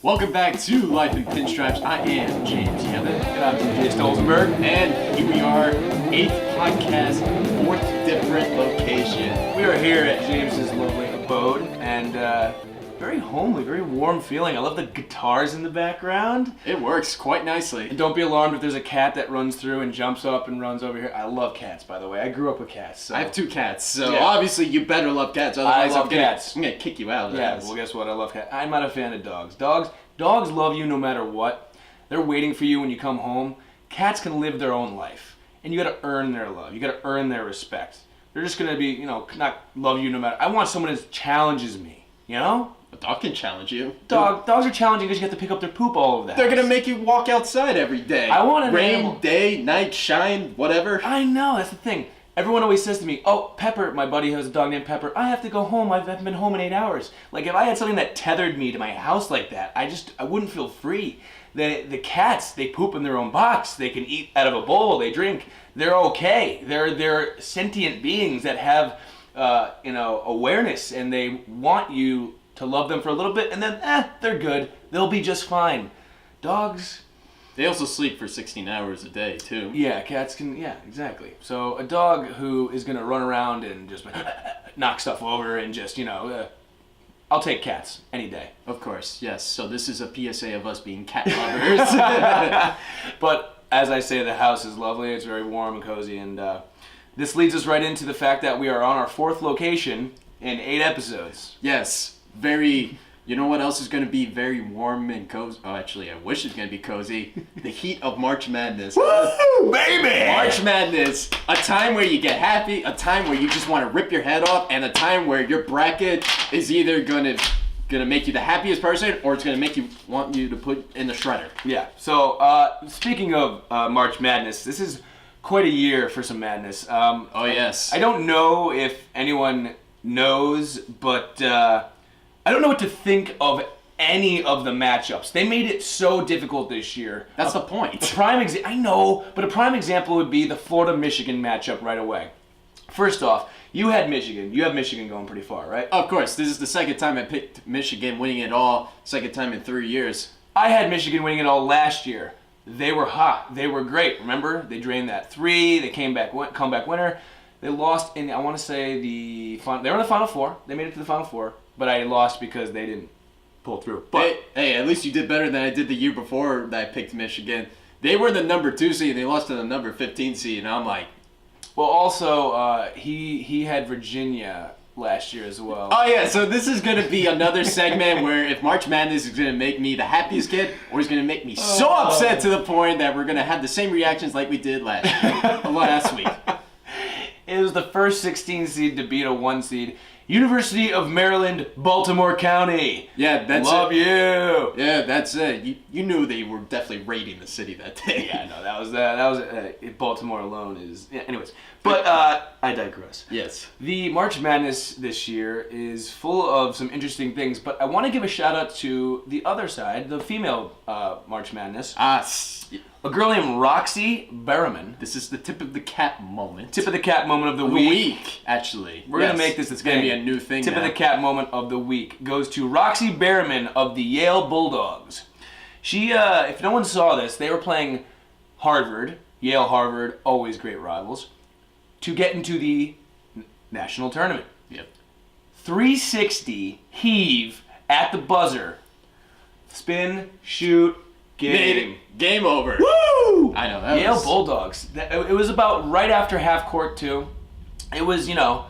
Welcome back to Life in Pinstripes. I am James Yevon. And I'm DJ Stolzenberg. And here we are, 8th podcast, 4th different location. We are here at James's lovely abode, and very homely, very warm feeling. I love the guitars in the background. It works quite nicely. And don't be alarmed if there's a cat that runs through and jumps up and runs over here. I love cats, by the way. I grew up with cats. So. I have 2 cats, so yeah. Obviously you better love cats. Otherwise I love cats. I'm gonna kick you out of Yeah, this. well, guess what? I love cats. I'm not a fan of dogs. Dogs love you no matter what. They're waiting for you when you come home. Cats can live their own life, and you gotta earn their love. You gotta earn their respect. They're just gonna be, not love you no matter. I want someone that challenges me, A dog can challenge you. Dogs are challenging because you have to pick up their poop all over the house. They're gonna make you walk outside every day. I want an rain, animal. day, night, shine, whatever. I know, that's the thing. Everyone always says to me, "Oh, Pepper," my buddy has a dog named Pepper, "I have to go home. I haven't been home in 8 hours." Like, if I had something that tethered me to my house like that, I wouldn't feel free. The cats, they poop in their own box. They can eat out of a bowl. They drink. They're okay. They're sentient beings that have, awareness, and they want you to love them for a little bit, and then, they're good. They'll be just fine. Dogs... They also sleep for 16 hours a day, too. Yeah, cats can, yeah, exactly. So a dog who is going to run around and just knock stuff over and just, I'll take cats any day. Of course, yes. So this is a PSA of us being cat lovers. But as I say, the house is lovely. It's very warm and cozy. And this leads us right into the fact that we are on our 4th location in 8 episodes. Yes, very... You know what else is going to be very warm and cozy? Oh, actually, I wish it's going to be cozy. The heat of March Madness. Woo, baby! March Madness. A time where you get happy, a time where you just want to rip your head off, and a time where your bracket is either going to make you the happiest person, or it's going to want you to put in the shredder. Yeah. So, speaking of March Madness, this is quite a year for some madness. Oh, yes. I don't know if anyone knows, but... I don't know what to think of any of the matchups. They made it so difficult this year. That's the point. I know, but a prime example would be the Florida-Michigan matchup right away. First off, you have Michigan going pretty far, right? Of course, this is the second time I picked Michigan winning it all, second time in 3 years. I had Michigan winning it all last year. They were hot. They were great. Remember? They drained that 3. They comeback winner. They lost in, I want to say, they were in the Final Four. They made it to the Final Four. But I lost because they didn't pull through. But hey, at least you did better than I did the year before that I picked Michigan. They were the number 2 seed, and they lost to the number 15 seed, and I'm like... Well, also, he had Virginia last year as well. Oh, yeah, so this is going to be another segment where if March Madness is going to make me the happiest kid, or he's going to make me so upset to the point that we're going to have the same reactions like we did last week. It was the first 16 seed to beat a 1 seed. University of Maryland, Baltimore County. Yeah, that's Love it. you. Yeah, that's it. You knew they were definitely raiding the city that day. Yeah, no, that was Baltimore alone is. Yeah, anyways, but I digress. Yes. The March Madness this year is full of some interesting things, but I want to give a shout out to the other side, the female March Madness. A girl named Roxy Berriman. This is the tip of the cap moment. Tip of the cap moment of the week. Actually. We're going to make this. It's going to be a new thing Tip now. of the cap moment of the week goes to Roxy Berriman of the Yale Bulldogs. She, if no one saw this, they were playing Harvard. Yale, Harvard, always great rivals. To get into the national tournament. Yep. 360 heave at the buzzer. Spin, shoot, game. Game over. Woo! I know that Yale was... Bulldogs. It was about right after half court too. It was, not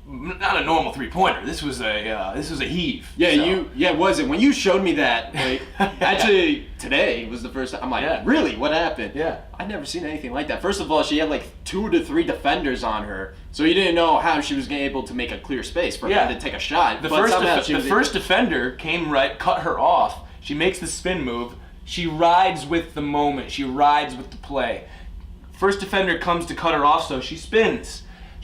a normal 3-pointer. This was a heave. Yeah, so. Was it? When you showed me that, actually today was the first time. I'm like, Really? What happened? Yeah. I'd never seen anything like that. First of all, she had like 2 to 3 defenders on her, so you didn't know how she was able to make a clear space for her to take a shot. The first defender came right, cut her off. She makes the spin move. She rides with the moment. She rides with the play. First defender comes to cut her off, so she spins.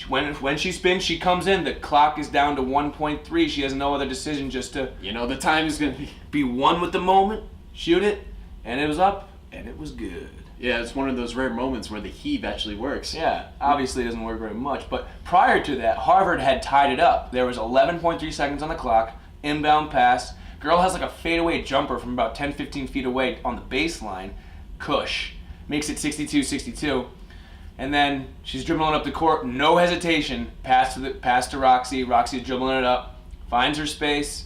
When she spins, she comes in. The clock is down to 1.3. She has no other decision just to... the time is going to be one with the moment, shoot it, and it was up, and it was good. Yeah, it's one of those rare moments where the heave actually works. Yeah, obviously it doesn't work very much, but prior to that, Harvard had tied it up. There was 11.3 seconds on the clock, inbound pass. Girl has like a fadeaway jumper from about 10, 15 feet away on the baseline. Cush. Makes it 62-62. And then she's dribbling up the court, no hesitation. Pass to Roxy. Roxy's dribbling it up, finds her space,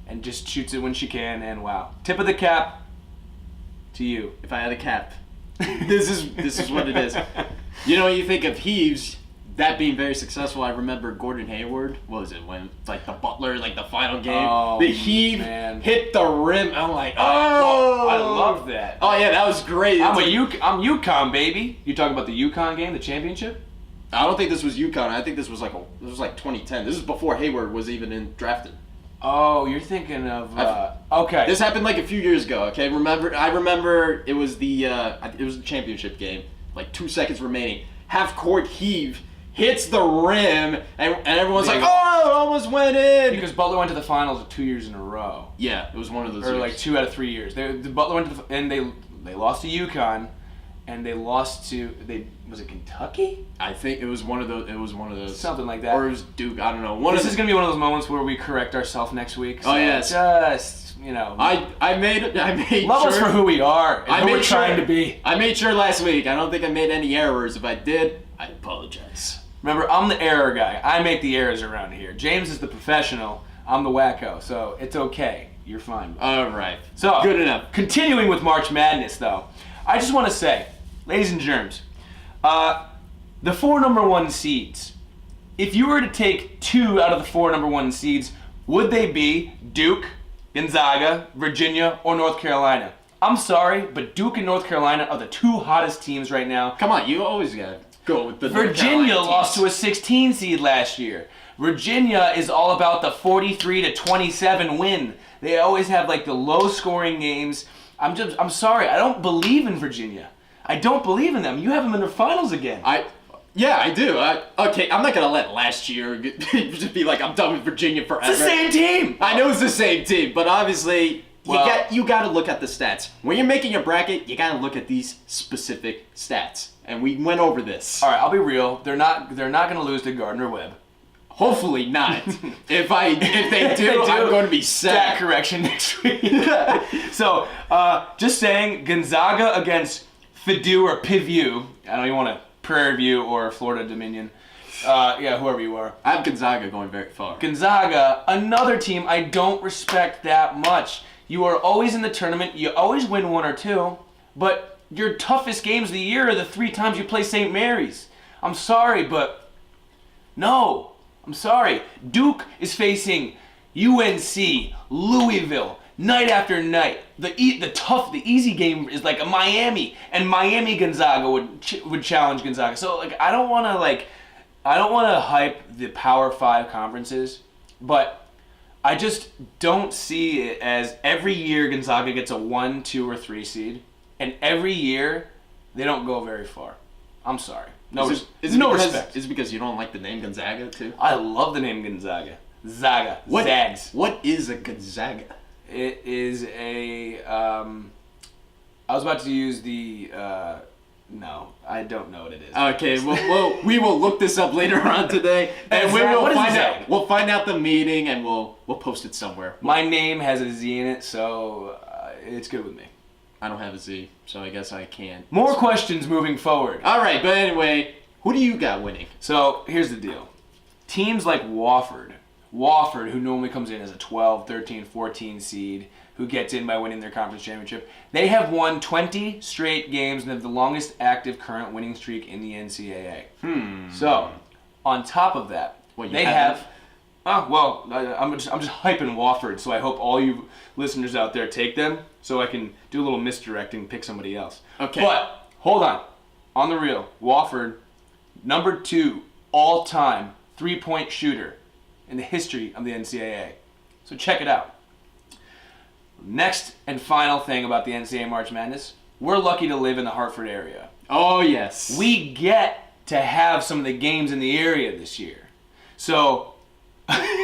and just shoots it when she can. And wow, tip of the cap to you. If I had a cap, this is what it is. You know, you think of Heaves, that being very successful. I remember Gordon Hayward. What was it when like the Butler, like the final game, the heave hit the rim. I'm like, oh, I love that. Oh yeah, that was great. I'm UConn, baby. You talking about the UConn game, the championship? I don't think this was UConn. I think this was like 2010. This is before Hayward was even drafted. Oh, you're thinking of okay. This happened like a few years ago. Okay, I remember it was the championship game. Like 2 seconds remaining, half court heave. Hits the rim, and everyone's like, oh, it almost went in. Because Butler went to the finals 2 years in a row. Yeah, it was one of those Or years. like 2 out of 3 years. The Butler went to and they lost to UConn, and they lost to, was it Kentucky? I think it was one of those. Something like that. Or it was Duke, I don't know. This is going to be one of those moments where we correct ourselves next week. So yes. Just, you know. I made love sure. us for who we are and who we're trying to be. I made sure last week. I don't think I made any errors. If I did, I apologize. Remember, I'm the error guy. I make the errors around here. James is the professional. I'm the wacko. So it's okay. You're fine. All right. So good enough. Continuing with March Madness, though, I just want to say, ladies and germs, the 4 number 1 seeds. If you were to take 2 out of the 4 number 1 seeds, would they be Duke, Gonzaga, Virginia, or North Carolina? I'm sorry, but Duke and North Carolina are the 2 hottest teams right now. Come on, you always got to go with the Virginia lost to a 16 seed last year. Virginia is all about the 43-27 win. They always have like the low scoring games. I'm sorry, I don't believe in Virginia. I don't believe in them. You have them in the finals again. Yeah, I do. Okay, I'm not going to let last year just be like, I'm done with Virginia forever. It's the same team. I know it's the same team, but obviously you got to look at the stats. When you're making your bracket, you got to look at these specific stats. And we went over this. All right, I'll be real. They're not going to lose to Gardner-Webb. Hopefully not. If they do, I'm going to be sad. Stat correction next week. So, just saying, Gonzaga against Purdue or Pivu. I don't even want to Prairie View or Florida Dominion. Whoever you are. I have Gonzaga going very far. Gonzaga, another team I don't respect that much. You are always in the tournament. You always win 1 or 2, but your toughest games of the year are the 3 times you play St. Mary's. I'm sorry, but no. I'm sorry. Duke is facing UNC, Louisville, night after night. The easy game is like a Miami, and Miami Gonzaga would challenge Gonzaga. So like I don't want to hype the Power 5 conferences, but I just don't see it as every year Gonzaga gets a 1, 2, or 3 seed. And every year, they don't go very far. I'm sorry. Respect. Is it because you don't like the name Gonzaga, too? I love the name Gonzaga. Zags. What is a Gonzaga? It is a... I was about to use the... no, I don't know what it is. Okay, we will look this up later on today, and we'll find out the meaning, and we'll post it somewhere. My name has a Z in it, so it's good with me. I don't have a Z, so I guess I can't. More questions moving forward. All right, but anyway, who do you got winning? So here's the deal. Teams like Wofford, who normally comes in as a 12, 13, 14 seed, who gets in by winning their conference championship, they have won 20 straight games and have the longest active current winning streak in the NCAA. So, on top of that, they have... I'm just hyping Wofford, so I hope all you listeners out there take them so I can do a little misdirecting, pick somebody else. Okay. But, hold on the real, Wofford, number 2 all-time three-point shooter in the history of the NCAA. So check it out. Next and final thing about the NCAA March Madness, we're lucky to live in the Hartford area. Oh, yes. We get to have some of the games in the area this year. So...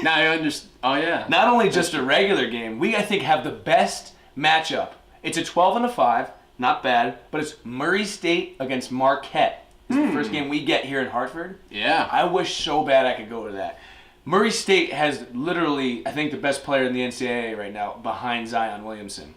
now I understand. Oh, yeah. Not only just a regular game, we, I think, have the best matchup. It's a 12 and a 5, not bad, but it's Murray State against Marquette. It's the first game we get here in Hartford. Yeah. I wish so bad I could go to that. Murray State has literally, I think, the best player in the NCAA right now behind Zion Williamson.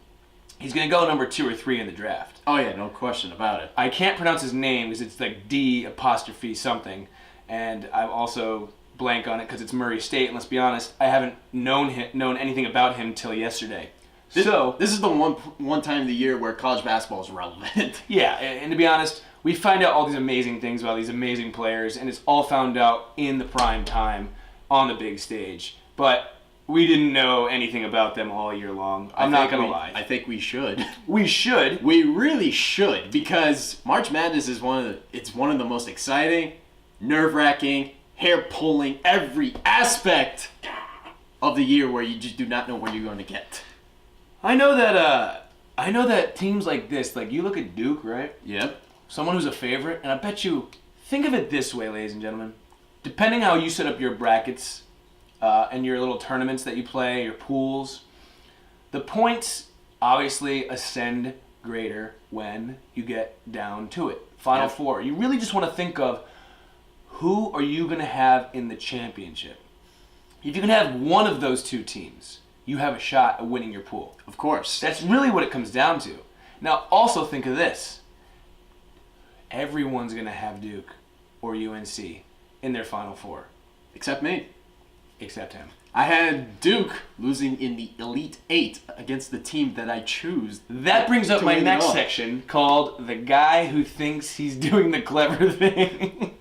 He's going to go number 2 or 3 in the draft. Oh, yeah, no question about it. I can't pronounce his name because it's like D apostrophe something. And I'm also blank on it because it's Murray State. And let's be honest, I haven't known anything about him till yesterday. This is the one time of the year where college basketball is relevant. Yeah, and to be honest, we find out all these amazing things about these amazing players, and it's all found out in the prime time on the big stage. But we didn't know anything about them all year long. I'm not going to lie. I think we should. We should. We really should, because March Madness is one of the most exciting, nerve-wracking, hair-pulling, every aspect of the year where you just do not know what you're going to get. I know that teams like this, like you look at Duke, right? Yep. Someone who's a favorite, and I bet you, think of it this way, ladies and gentlemen. Depending how you set up your brackets and your little tournaments that you play, your pools, the points obviously ascend greater when you get down to it. Final Four. You really just want to think of who are you going to have in the championship. If you can have one of those two teams, you have a shot at winning your pool. Of course. That's really what it comes down to. Now, also think of this. Everyone's going to have Duke or UNC in their Final Four. Except me. Except him. I had Duke losing in the Elite Eight against the team that I choose. That brings up my next section called The Guy Who Thinks He's Doing the Clever Thing.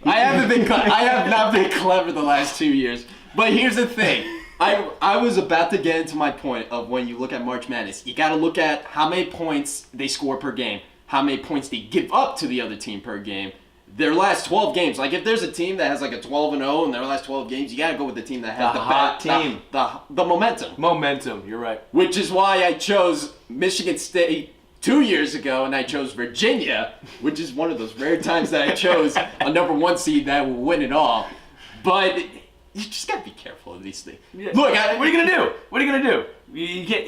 I have not been clever the last 2 years. But here's the thing. I was about to get into my point of when you look at March Madness, you got to look at how many points they score per game, how many points they give up to the other team per game, their last 12 games. Like if there's a team that has like a 12-0 in their last 12 games, you got to go with the team that has the momentum. Momentum, you're right. Which is why I chose Michigan State 2 years ago, and I chose Virginia, which is one of those rare times that I chose a number 1 seed that will win it all. But you just gotta be careful of these things. Yeah. Look, what are you gonna do? What are you gonna do? You can't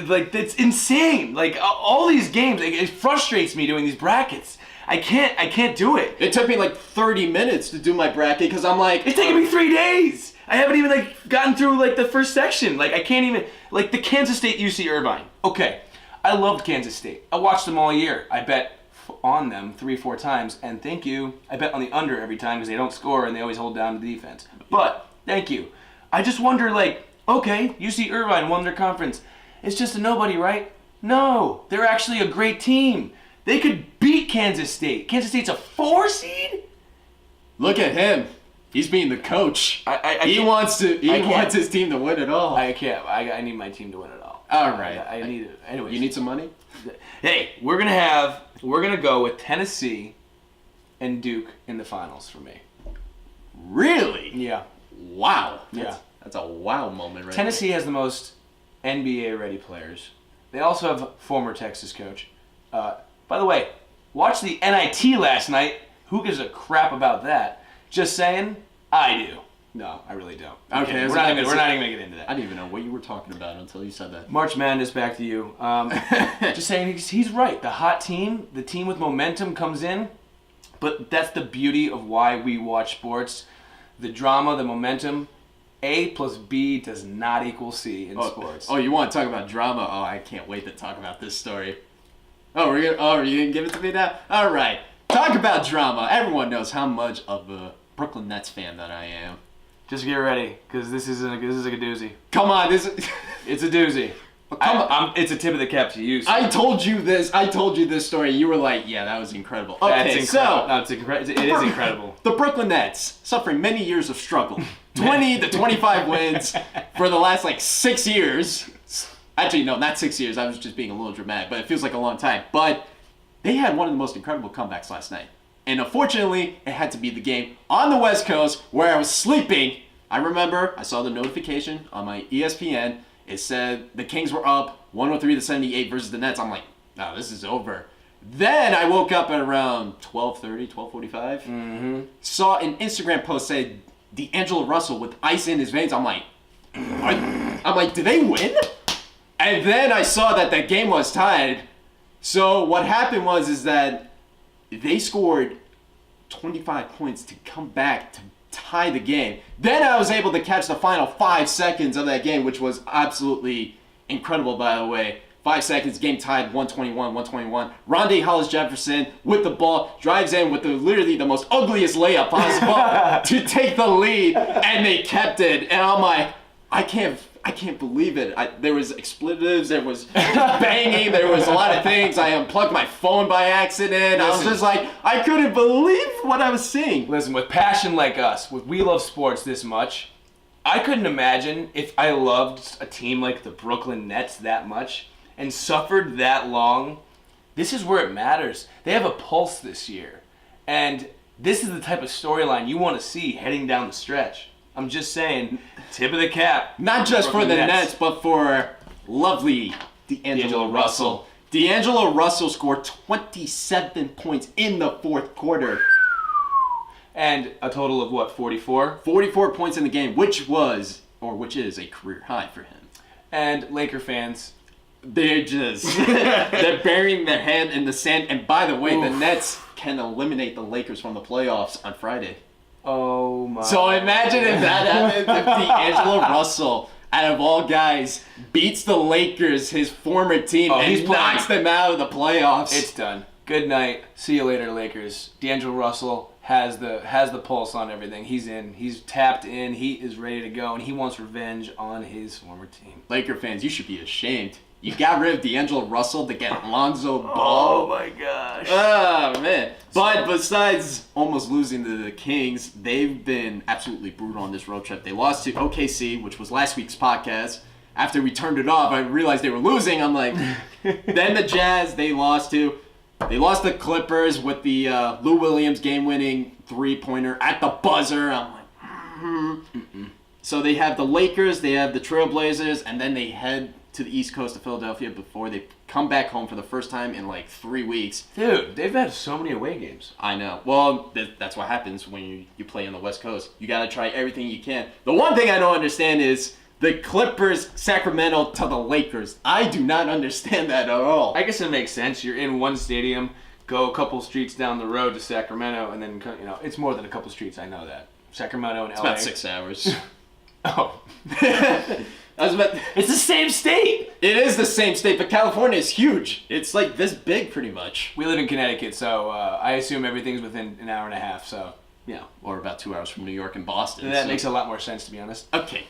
like it's insane. Like all these games, it frustrates me doing these brackets. I can't do it. It took me like 30 minutes to do my bracket because I'm like, it's taken me 3 days. I haven't even like gotten through like the first section. Like I can't even like the Kansas State UC Irvine. Okay, I loved Kansas State. I watched them all year. I bet on them 3-4 times, and thank you. I bet on the under every time because they don't score and they always hold down the defense. But thank you. I just wonder, like, okay, UC Irvine won their conference. It's just a nobody, right? No, they're actually a great team. They could beat Kansas State. Kansas State's a 4 seed. Look at him. He's being the coach. He wants his team to win it all. I can't. I need my team to win it all. All right. I need it. Anyways. You need some money? Hey, we're gonna go with Tennessee and Duke in the finals for me. Really? Yeah. Wow. Yeah. That's a wow moment right Tennessee has the most NBA-ready players. They also have a former Texas coach. By the way, watch the NIT last night. Who gives a crap about that? Just saying, I do. No, I really don't. Okay, we're not even going to get into that. I didn't even know what you were talking about until you said that. March Madness, back to you. Just saying, he's right. The hot team, the team with momentum comes in, but that's the beauty of why we watch sports. The drama, the momentum. A plus B does not equal C in sports. Oh, you want to talk about drama? Oh, I can't wait to talk about this story. Are you gonna give it to me now? All right. Talk about drama. Everyone knows how much of a Brooklyn Nets fan that I am. Just get ready, because this is a doozy. Come on, it's a doozy. It's a tip of the cap to you. I told you this story. You were like, "Yeah, that was incredible." Okay, it is incredible. The Brooklyn Nets, suffering many years of struggle, 20 to 25 wins for the last 6 years. Actually, no, not 6 years. I was just being a little dramatic, but it feels like a long time. But they had one of the most incredible comebacks last night. And unfortunately, it had to be the game on the West Coast where I was sleeping. I remember I saw the notification on my ESPN. It said the Kings were up 103-78 versus the Nets. I'm like, no, this is over. Then I woke up at around 12:30, 12:45. Mm-hmm. Saw an Instagram post said D'Angelo Russell with ice in his veins. I'm like, did they win? And then I saw that the game was tied. So what happened is that they scored 25 points to come back to tie the game. Then I was able to catch the final 5 seconds of that game, which was absolutely incredible, by the way. 5 seconds, game tied, 121. Rondé Hollis-Jefferson with the ball drives in with literally the most ugliest layup possible to take the lead, and they kept it. And I'm like, I can't believe it. There was expletives, there was banging, there was a lot of things. I unplugged my phone by accident. I was just like, I couldn't believe what I was seeing. Listen, with passion like us, we love sports this much, I couldn't imagine if I loved a team like the Brooklyn Nets that much and suffered that long. This is where it matters. They have a pulse this year. And this is the type of storyline you want to see heading down the stretch. I'm just saying, tip of the cap. Not just for the Nets, but for lovely D'Angelo Russell. D'Angelo Russell scored 27 points in the fourth quarter. And a total of what, 44? 44 points in the game, which is a career high for him. And Laker fans, they're burying their hand in the sand. And by the way, the Nets can eliminate the Lakers from the playoffs on Friday. Oh my. So imagine if that happens, if D'Angelo Russell, out of all guys, beats the Lakers, his former team, and knocks them out of the playoffs. It's done. Good night. See you later, Lakers. D'Angelo Russell has the pulse on everything. He's in. He's tapped in. He is ready to go, and he wants revenge on his former team. Laker fans, you should be ashamed. You got rid of D'Angelo Russell to get Lonzo Ball. Oh my gosh. Oh man. But besides almost losing to the Kings, they've been absolutely brutal on this road trip. They lost to OKC, which was last week's podcast. After we turned it off, I realized they were losing. I'm like, then the Jazz they lost to. They lost the Clippers with the Lou Williams game-winning three-pointer at the buzzer. I'm like, So they have the Lakers, they have the Trailblazers, and then they head to the East Coast of Philadelphia before they come back home for the first time in like 3 weeks. Dude, they've had so many away games. I know. Well, that's what happens when you play on the West Coast. You got to try everything you can. The one thing I don't understand is the Clippers, Sacramento to the Lakers. I do not understand that at all. I guess it makes sense. You're in one stadium, go a couple streets down the road to Sacramento, and then, it's more than a couple streets, I know that. Sacramento and LA. It's about 6 hours. Oh. It's the same state. It is the same state, but California is huge. It's like this big, pretty much. We live in Connecticut, so I assume everything's within an hour and a half. So, or about 2 hours from New York and Boston. That makes a lot more sense, to be honest. Okay.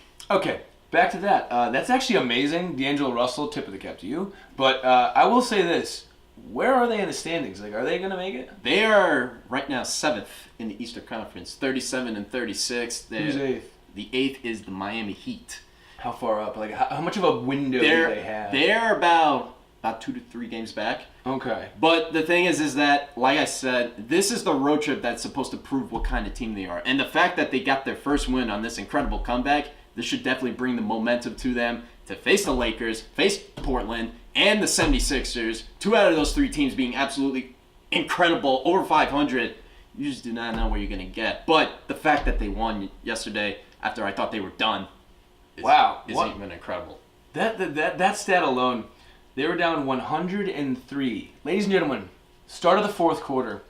Back to that. That's actually amazing. D'Angelo Russell, tip of the cap to you. But I will say this: where are they in the standings? Like, are they gonna make it? They are right now 7th in the Eastern Conference, 37 and 36. Who's 8th? The 8th is the Miami Heat. How far up? Like, how much of a window do they have? They're about 2 to 3 games back. Okay. But the thing is that, like I said, this is the road trip that's supposed to prove what kind of team they are. And the fact that they got their first win on this incredible comeback, this should definitely bring the momentum to them to face the Lakers, face Portland, and the 76ers. 2 out of those 3 teams being absolutely incredible, over 500. You just do not know where you're going to get. But the fact that they won yesterday after I thought they were done is even incredible. That stat alone, they were down 103. Ladies and gentlemen, start of the fourth quarter,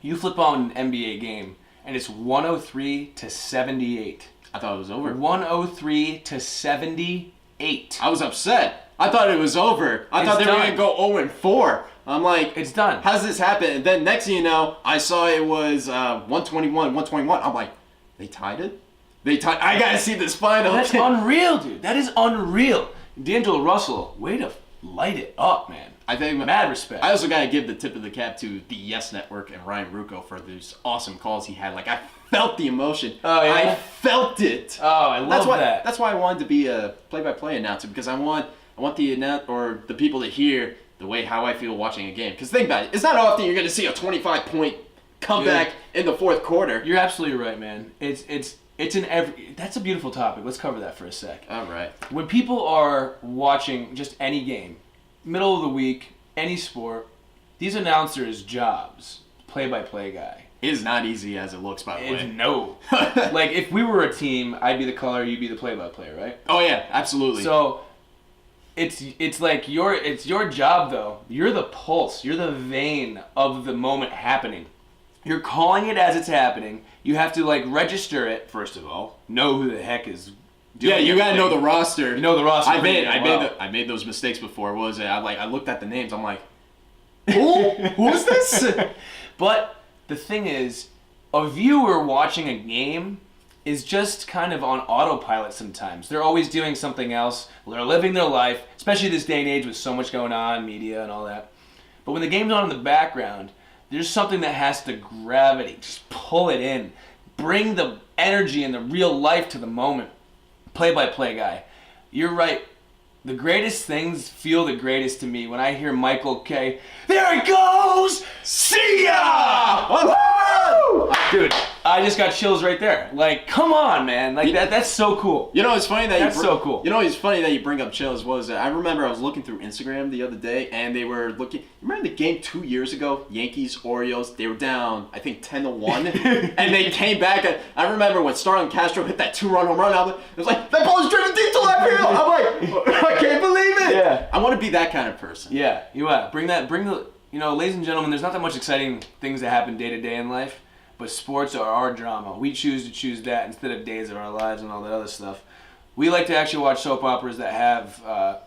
you flip on an NBA game, and it's 103 to 78. I thought it was over. 103 to 78. I was upset. I thought it was over. I thought they were going to go 0-4. I'm like, it's done. How does this happen? And then next thing you know, I saw it was 121. I'm like, they tied it? I got to see this final. That's unreal, dude. That is unreal. D'Angelo Russell, way to light it up, man. I think mad respect. I also got to give the tip of the cap to the Yes Network and Ryan Rucco for those awesome calls he had. Like, I felt the emotion. Oh, yeah? I felt it. Oh, I love that. That's why I wanted to be a play-by-play announcer, because I want the people to hear the way how I feel watching a game. Because think about it. It's not often you're going to see a 25-point comeback in the fourth quarter. You're absolutely right, man. It's in every. That's a beautiful topic. Let's cover that for a sec. All right. When people are watching just any game, middle of the week, any sport, these announcers' jobs, play-by-play guy, is not easy as it looks, by the way. No. Like, if we were a team, I'd be the caller, you'd be the play-by-play, right? Oh yeah, absolutely. So it's like your job though. You're the pulse. You're the vein of the moment happening. You're calling it as it's happening. You have to like register it first of all. Know who the heck is doing Yeah, you it. gotta know the roster. You know the roster. I made those mistakes before. What was it? I looked at the names. I'm like, who's this? But the thing is, a viewer watching a game is just kind of on autopilot sometimes. They're always doing something else. They're living their life, especially this day and age with so much going on, media and all that. But when the game's on in the background, there's something that has to gravity. Just pull it in. Bring the energy and the real life to the moment. Play-by-play guy. You're right. The greatest things feel the greatest to me when I hear Michael K. There he goes! See ya! Woo! Dude, I just got chills right there. Like, come on, man. Like that's so cool. You know, it's funny that That's so cool. You know, it's funny that you bring up chills. Was I remember I was looking through Instagram the other day, and they were looking. Remember the game 2 years ago, Yankees Orioles? They were down, I think 10-1, and they came back. I remember when Starlin Castro hit that 2-run home run. It was like that ball was driven deep to left field. I'm like, I can't believe it. Yeah. I want to be that kind of person. Yeah, you bring the. You know, ladies and gentlemen, there's not that much exciting things that happen day to day in life. But sports are our drama. We choose that instead of days of our lives and all that other stuff. We like to actually watch soap operas that have, I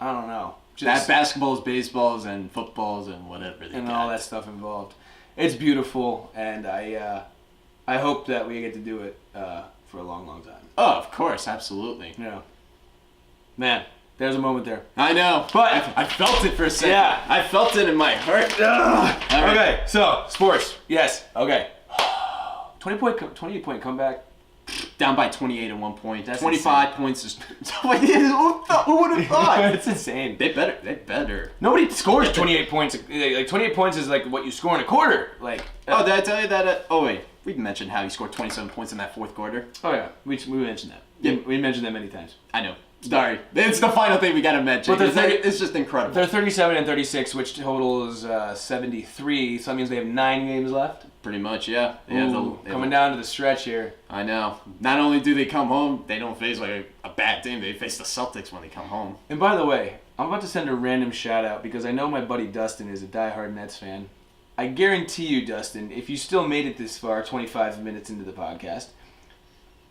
don't know. Just that basketballs, baseballs, and footballs, and whatever. And all that stuff involved. It's beautiful, and I hope that we get to do it for a long, long time. Oh, of course, absolutely. Yeah. Man, there's a moment there. I know, but I felt it for a second. Yeah. I felt it in my heart. Right. Okay, so, sports. Yes, okay. 28-point comeback. Down by 28 at one point. That's 25 insane. points is. Who would have thought? It's insane. They better. Nobody scores 28 points. Like 28 points is like what you score in a quarter. Like. Oh, did I tell you that? Oh wait, we mentioned how he scored 27 points in that fourth quarter. Oh yeah, we mentioned that. Yeah. We mentioned that many times. I know. Sorry, it's the final thing we gotta mention. But It's just incredible. They're 37 and 36, which totals 73. So that means they have 9 games left. Pretty much, yeah. Coming down to the stretch here. I know. Not only do they come home, they don't face like a bad team. They face the Celtics when they come home. And by the way, I'm about to send a random shout out because I know my buddy Dustin is a diehard Nets fan. I guarantee you, Dustin, if you still made it this far, 25 minutes into the podcast,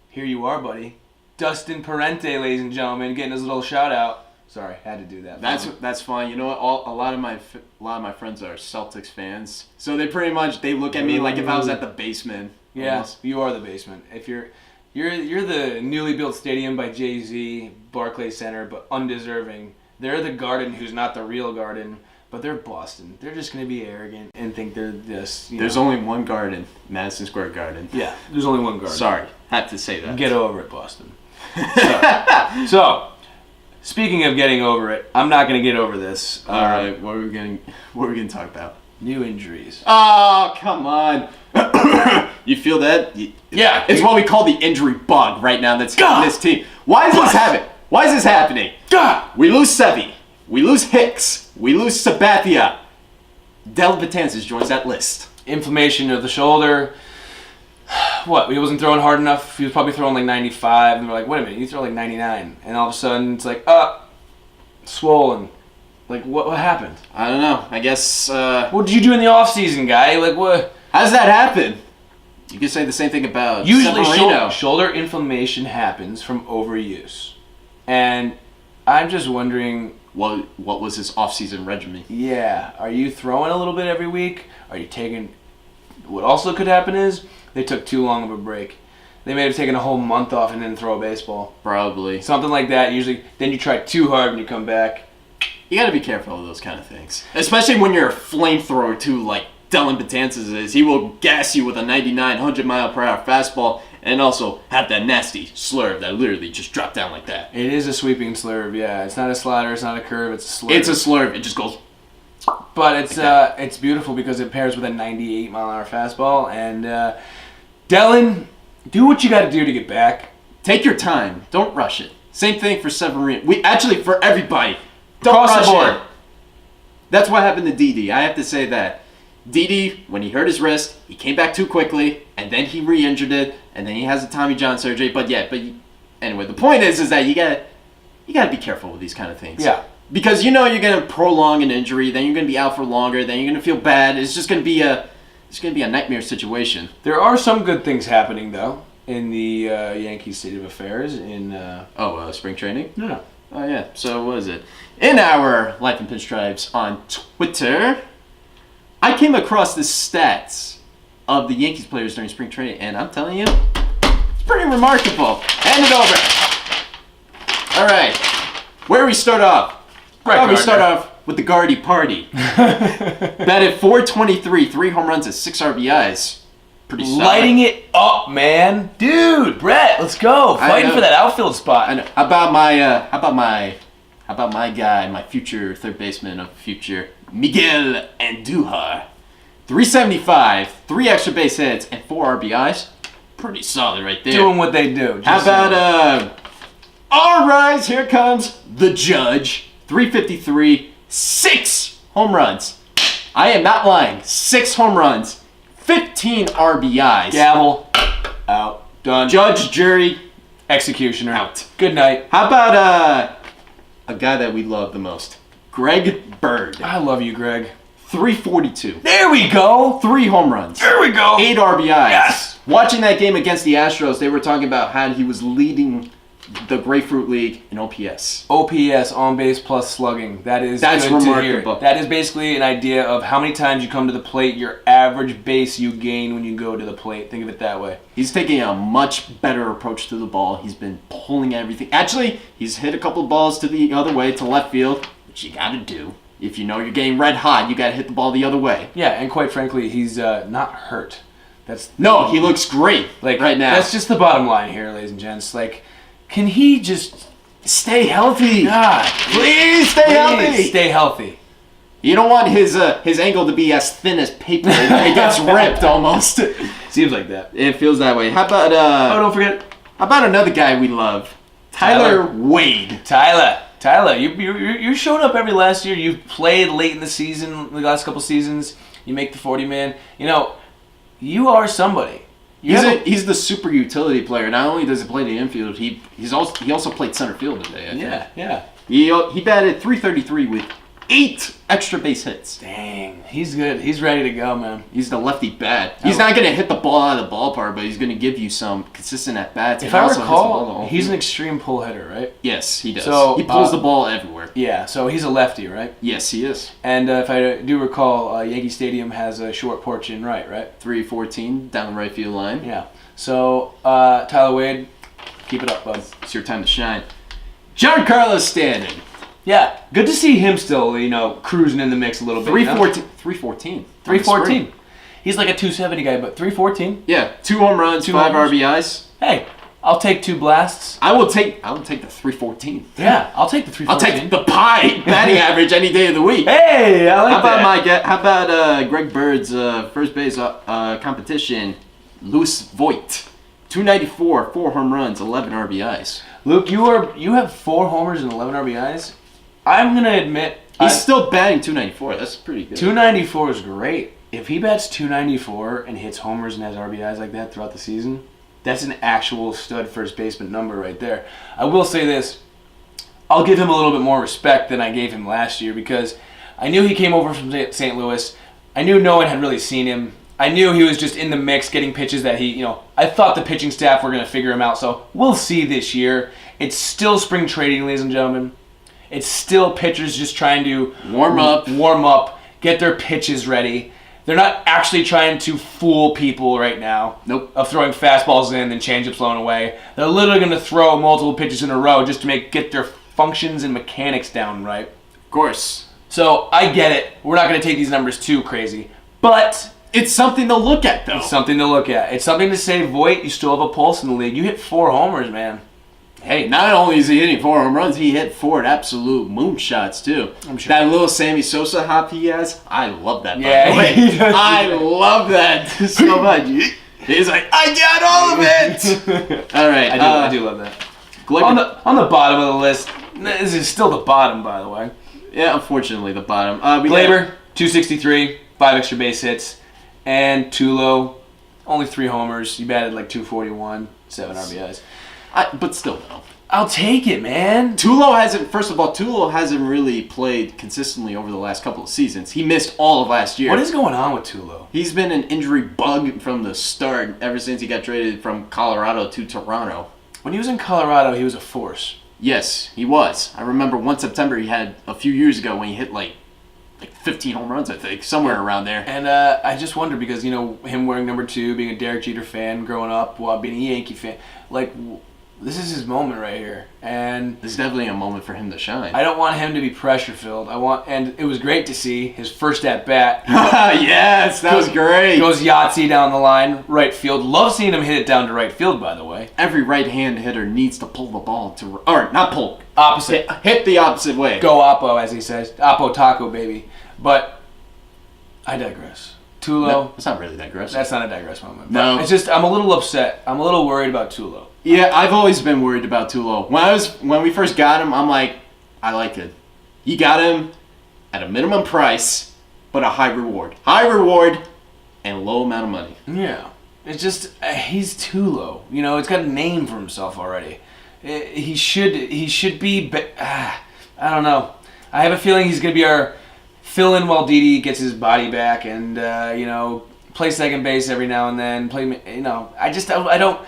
here you are, buddy. Dustin Parente, ladies and gentlemen, getting his little shout out. Sorry, had to do that. That's fine. You know what? A lot of my friends are Celtics fans, so they look at me like if I was at the basement. Yeah, almost. you are the basement. If you're the newly built stadium by Jay-Z, Barclays Center, but undeserving. They're the Garden, who's not the real Garden, but they're Boston. They're just gonna be arrogant and think they're this. There's only one Garden, Madison Square Garden. Yeah, there's only one Garden. Sorry, had to say that. Get over it, Boston. So, speaking of getting over it, I'm not going to get over this. All right, what are we going to talk about? New injuries. Oh, come on. You feel that? Yeah. It's what we call the injury bug right now that's got this team. Why is this happening? Why is this happening? God. We lose Sevi. We lose Hicks. We lose Sabathia. Del Betances joins that list. Inflammation of the shoulder. What? He wasn't throwing hard enough. He was probably throwing like 95, and we're like, wait a minute, you throw like 99, and all of a sudden it's like, swollen. Like, what happened? I don't know. I guess. What did you do in the off season, guy? Like, what? How does that happen? You could say the same thing about Usually, Severino. shoulder inflammation happens from overuse, and I'm just wondering. What was his off-season regimen? Yeah, are you throwing a little bit every week? Are you taking? What also could happen is they took too long of a break. They may have taken a whole month off and then throw a baseball. Probably. Something like that. Usually, then you try too hard when you come back. You got to be careful of those kind of things, especially when you're a flamethrower too, like Dellin Betances is. He will gas you with a 99, 100-mile-per-hour fastball, and also have that nasty slurve that literally just dropped down like that. It is a sweeping slurve, yeah. It's not a slider, it's not a curve, it's a slurve. It's a slurve. It just goes. But it's beautiful because it pairs with a 98-mile-an-hour fastball. And Dellin, do what you got to do to get back. Take your time. Don't rush it. Same thing for Severino. For everybody. Don't Across rush the board. it. That's what happened to Didi. I have to say that. Didi, when he hurt his wrist, he came back too quickly, and then he re-injured it, and then he has a Tommy John surgery. Anyway, the point is that you gotta be careful with these kind of things. Yeah. Because you're gonna prolong an injury, then you're gonna be out for longer, then you're gonna feel bad. It's just gonna be it's going to be a nightmare situation. There are some good things happening, though, in the Yankees state of affairs. Spring training? Yeah. Oh, yeah. So, what is it? In our Life in Pinstripes on Twitter, I came across the stats of the Yankees players during spring training, and I'm telling you, it's pretty remarkable. Hand it over. All right. Where do we start off? We start off with the Gardy Party. Batted .423, 3 home runs and 6 RBIs. Pretty solid. Lighting it up, man. Dude, Brett, let's go. Fighting for that outfield spot. I know. How about my guy, my future third baseman of the future, Miguel Andujar. 375, 3 extra base hits, and 4 RBIs. Pretty solid right there. Doing what they do. How about, all rise, here comes the Judge. 353, 6 home runs. I am not lying. 6 home runs, 15 RBIs. Gavel. Out. Done. Judge, jury, Executioner. out. Good night. How about a guy that we love the most? Greg Bird. I love you, Greg. 342. There we go. 3 home runs. There we go. 8 RBIs. Yes. Watching that game against the Astros, they were talking about how he was leading the Grapefruit League in OPS. OPS, on base plus slugging. That's good remarkable. To hear. That is basically an idea of how many times you come to the plate, your average base you gain when you go to the plate. Think of it that way. He's taking a much better approach to the ball. He's been pulling everything. Actually, he's hit a couple of balls to the other way, to left field, which you got to do. If you know you're getting red hot, you got to hit the ball the other way. Yeah, and quite frankly, he's not hurt. He looks great right now. That's just the bottom line here, ladies and gents. Can he just stay healthy? God, please stay healthy. Stay healthy. You don't want his ankle to be as thin as paper. It gets ripped almost. Seems like that. It feels that way. How about don't forget. How about another guy we love? Tyler Wade. Tyler, you showed up every last year. You've played late in the season, the last couple seasons. You make the 40-man. You are somebody. He's the super utility player. Not only does he play the infield, he also played center field today. Yeah. He batted .333 with 8 extra base hits. Dang, he's good. He's ready to go, man. He's the lefty bat. He's not going to hit the ball out of the ballpark, but he's going to give you some consistent at bats. If I recall, he's an extreme pull hitter, right? Yes, he does. So, he pulls the ball everywhere. Yeah, so he's a lefty, right? Yes, he is. And if I do recall, Yankee Stadium has a short porch in right? 314 down the right field line. Yeah. So Tyler Wade, keep it up, bud. It's your time to shine. Giancarlo Stanton. Yeah, good to see him still, cruising in the mix a little bit. 314. 314. He's like a 270 guy, but 314. Yeah, 2 home runs, 5 RBIs. Hey, I'll take 2 blasts. I will take the 314. Yeah, I'll take the 314. I'll take the pie batting average any day of the week. Hey, I like that. How about Greg Bird's first base competition, Louis Voigt? 294, 4 home runs, 11 RBIs. Luke, you have 4 homers and 11 RBIs. I'm gonna admit he's still batting 294. That's pretty good. 294 is great. If he bats 294 and hits homers and has RBIs like that throughout the season, that's an actual stud first baseman number right there. I will say this. I'll give him a little bit more respect than I gave him last year because I knew he came over from St. Louis. I knew no one had really seen him. I knew he was just in the mix getting pitches that I thought the pitching staff were going to figure him out. So we'll see this year. It's still spring trading, ladies and gentlemen. It's still pitchers just trying to warm up, get their pitches ready. They're not actually trying to fool people right now. Nope. Of throwing fastballs in and changeups blown away. They're literally going to throw multiple pitches in a row just to get their functions and mechanics down right. Of course. So I get it. We're not going to take these numbers too crazy. But it's something to look at, though. It's something to look at. It's something to say, Voigt, you still have a pulse in the league. You hit 4 homers, man. Hey, not only is he hitting 4 home runs, he hit 4 absolute moonshots, too. I'm sure. That little Sammy Sosa hop he has, I love that, yeah, by the way. I love that so much. He's like, I got all of it! All right. I do love that. On the bottom of the list, this is still the bottom, by the way. Yeah, unfortunately, the bottom. Glaber, 263, 5 extra base hits. And Tulo, only 3 homers. He batted like 241, 7 RBIs. But still, though. I'll take it, man. First of all, Tulo hasn't really played consistently over the last couple of seasons. He missed all of last year. What is going on with Tulo? He's been an injury bug from the start ever since he got traded from Colorado to Toronto. When he was in Colorado, he was a force. Yes, he was. I remember one September he had a few years ago when he hit like 15 home runs, I think, somewhere around there. And I just wonder because, him wearing number 2, being a Derek Jeter fan growing up while being a Yankee fan, this is his moment right here. And this is definitely a moment for him to shine. I don't want him to be pressure-filled. And it was great to see his first at-bat. Yes, that was great. Goes Yahtzee down the line, right field. Love seeing him hit it down to right field, by the way. Every right-hand hitter needs to pull the ball to, or not pull. Opposite. Hit the opposite way. Go Oppo, as he says. Oppo Taco, baby. But I digress. Tulo. No, it's not really digress. That's not a digress moment. No. It's just, I'm a little upset. I'm a little worried about Tulo. Yeah, I've always been worried about Tulo. When we first got him, I'm like, I like it. You got him at a minimum price, but a high reward. High reward and low amount of money. Yeah. It's just, he's Tulo. It's got a name for himself already. He should be, I don't know. I have a feeling he's going to be our fill-in while Didi gets his body back and, play second base every now and then. I don't...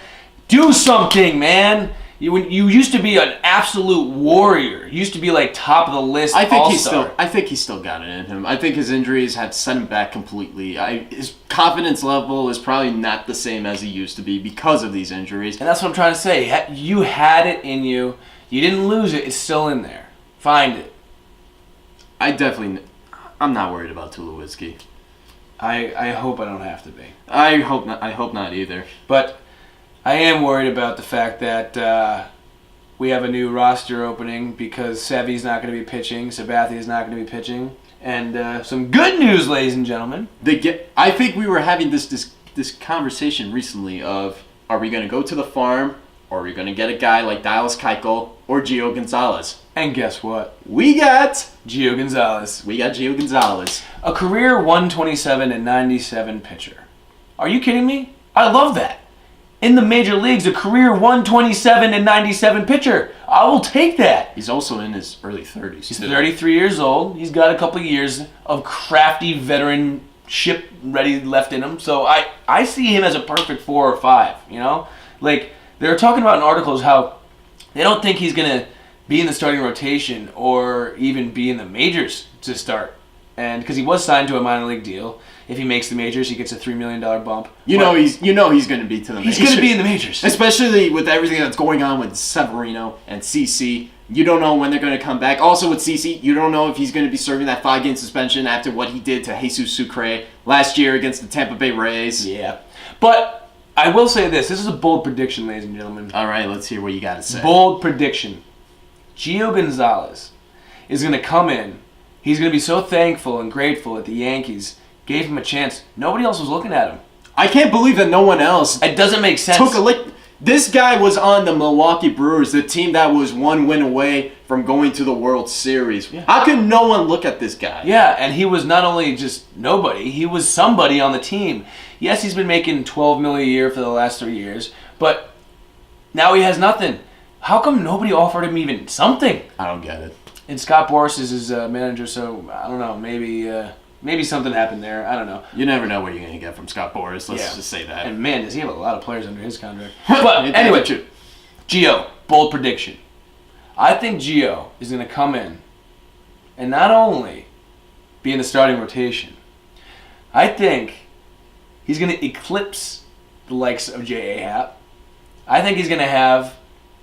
Do something, man. You used to be an absolute warrior. You used to be like top of the list. I think he's still got it in him. I think his injuries have set him back completely. His confidence level is probably not the same as he used to be because of these injuries. And that's what I'm trying to say. You had it in you. You didn't lose it. It's still in there. Find it. I'm not worried about Tulowitzki. I hope I don't have to be. I hope not either. But I am worried about the fact that we have a new roster opening because Sevy's not going to be pitching, Sabathia's not going to be pitching, and some good news, ladies and gentlemen. I think we were having this conversation recently of, are we going to go to the farm, or are we going to get a guy like Dallas Keuchel or Gio Gonzalez? And guess what? We got Gio Gonzalez. A career 127 and 97 pitcher. Are you kidding me? I love that. In the major leagues, a career 127 and 97 pitcher. I will take that. He's also in his early 30s. He's 33 years old. He's got a couple of years of crafty veteranship ready left in him. So I see him as a perfect 4 or 5, They were talking about in articles how they don't think he's going to be in the starting rotation or even be in the majors to start. And because he was signed to a minor league deal. If he makes the majors, he gets a $3 million bump. He's going to be to the majors. He's going to be in the majors. Especially with everything that's going on with Severino and CC. You don't know when they're going to come back. Also with CC, you don't know if he's going to be serving that 5-game suspension after what he did to Jesus Sucre last year against the Tampa Bay Rays. Yeah. But I will say this. This is a bold prediction, ladies and gentlemen. All right, let's hear what you got to say. Bold prediction. Gio Gonzalez is going to come in. He's going to be so thankful and grateful that the Yankees gave him a chance. Nobody else was looking at him. I can't believe that no one else It doesn't make sense. took a lick. This guy was on the Milwaukee Brewers, the team that was one win away from going to the World Series. Yeah. How could no one look at this guy? Yeah, and he was not only just nobody, he was somebody on the team. Yes, he's been making $12 million a year for the last 3 years, but now he has nothing. How come nobody offered him even something? I don't get it. And Scott Boras is his manager, so I don't know, maybe something happened there. I don't know. You never know what you're going to get from Scott Boras. Let's just say that. And man, does he have a lot of players under his contract. But anyway, Gio, bold prediction. I think Gio is going to come in and not only be in the starting rotation, I think he's going to eclipse the likes of J.A. Happ. I think he's going to have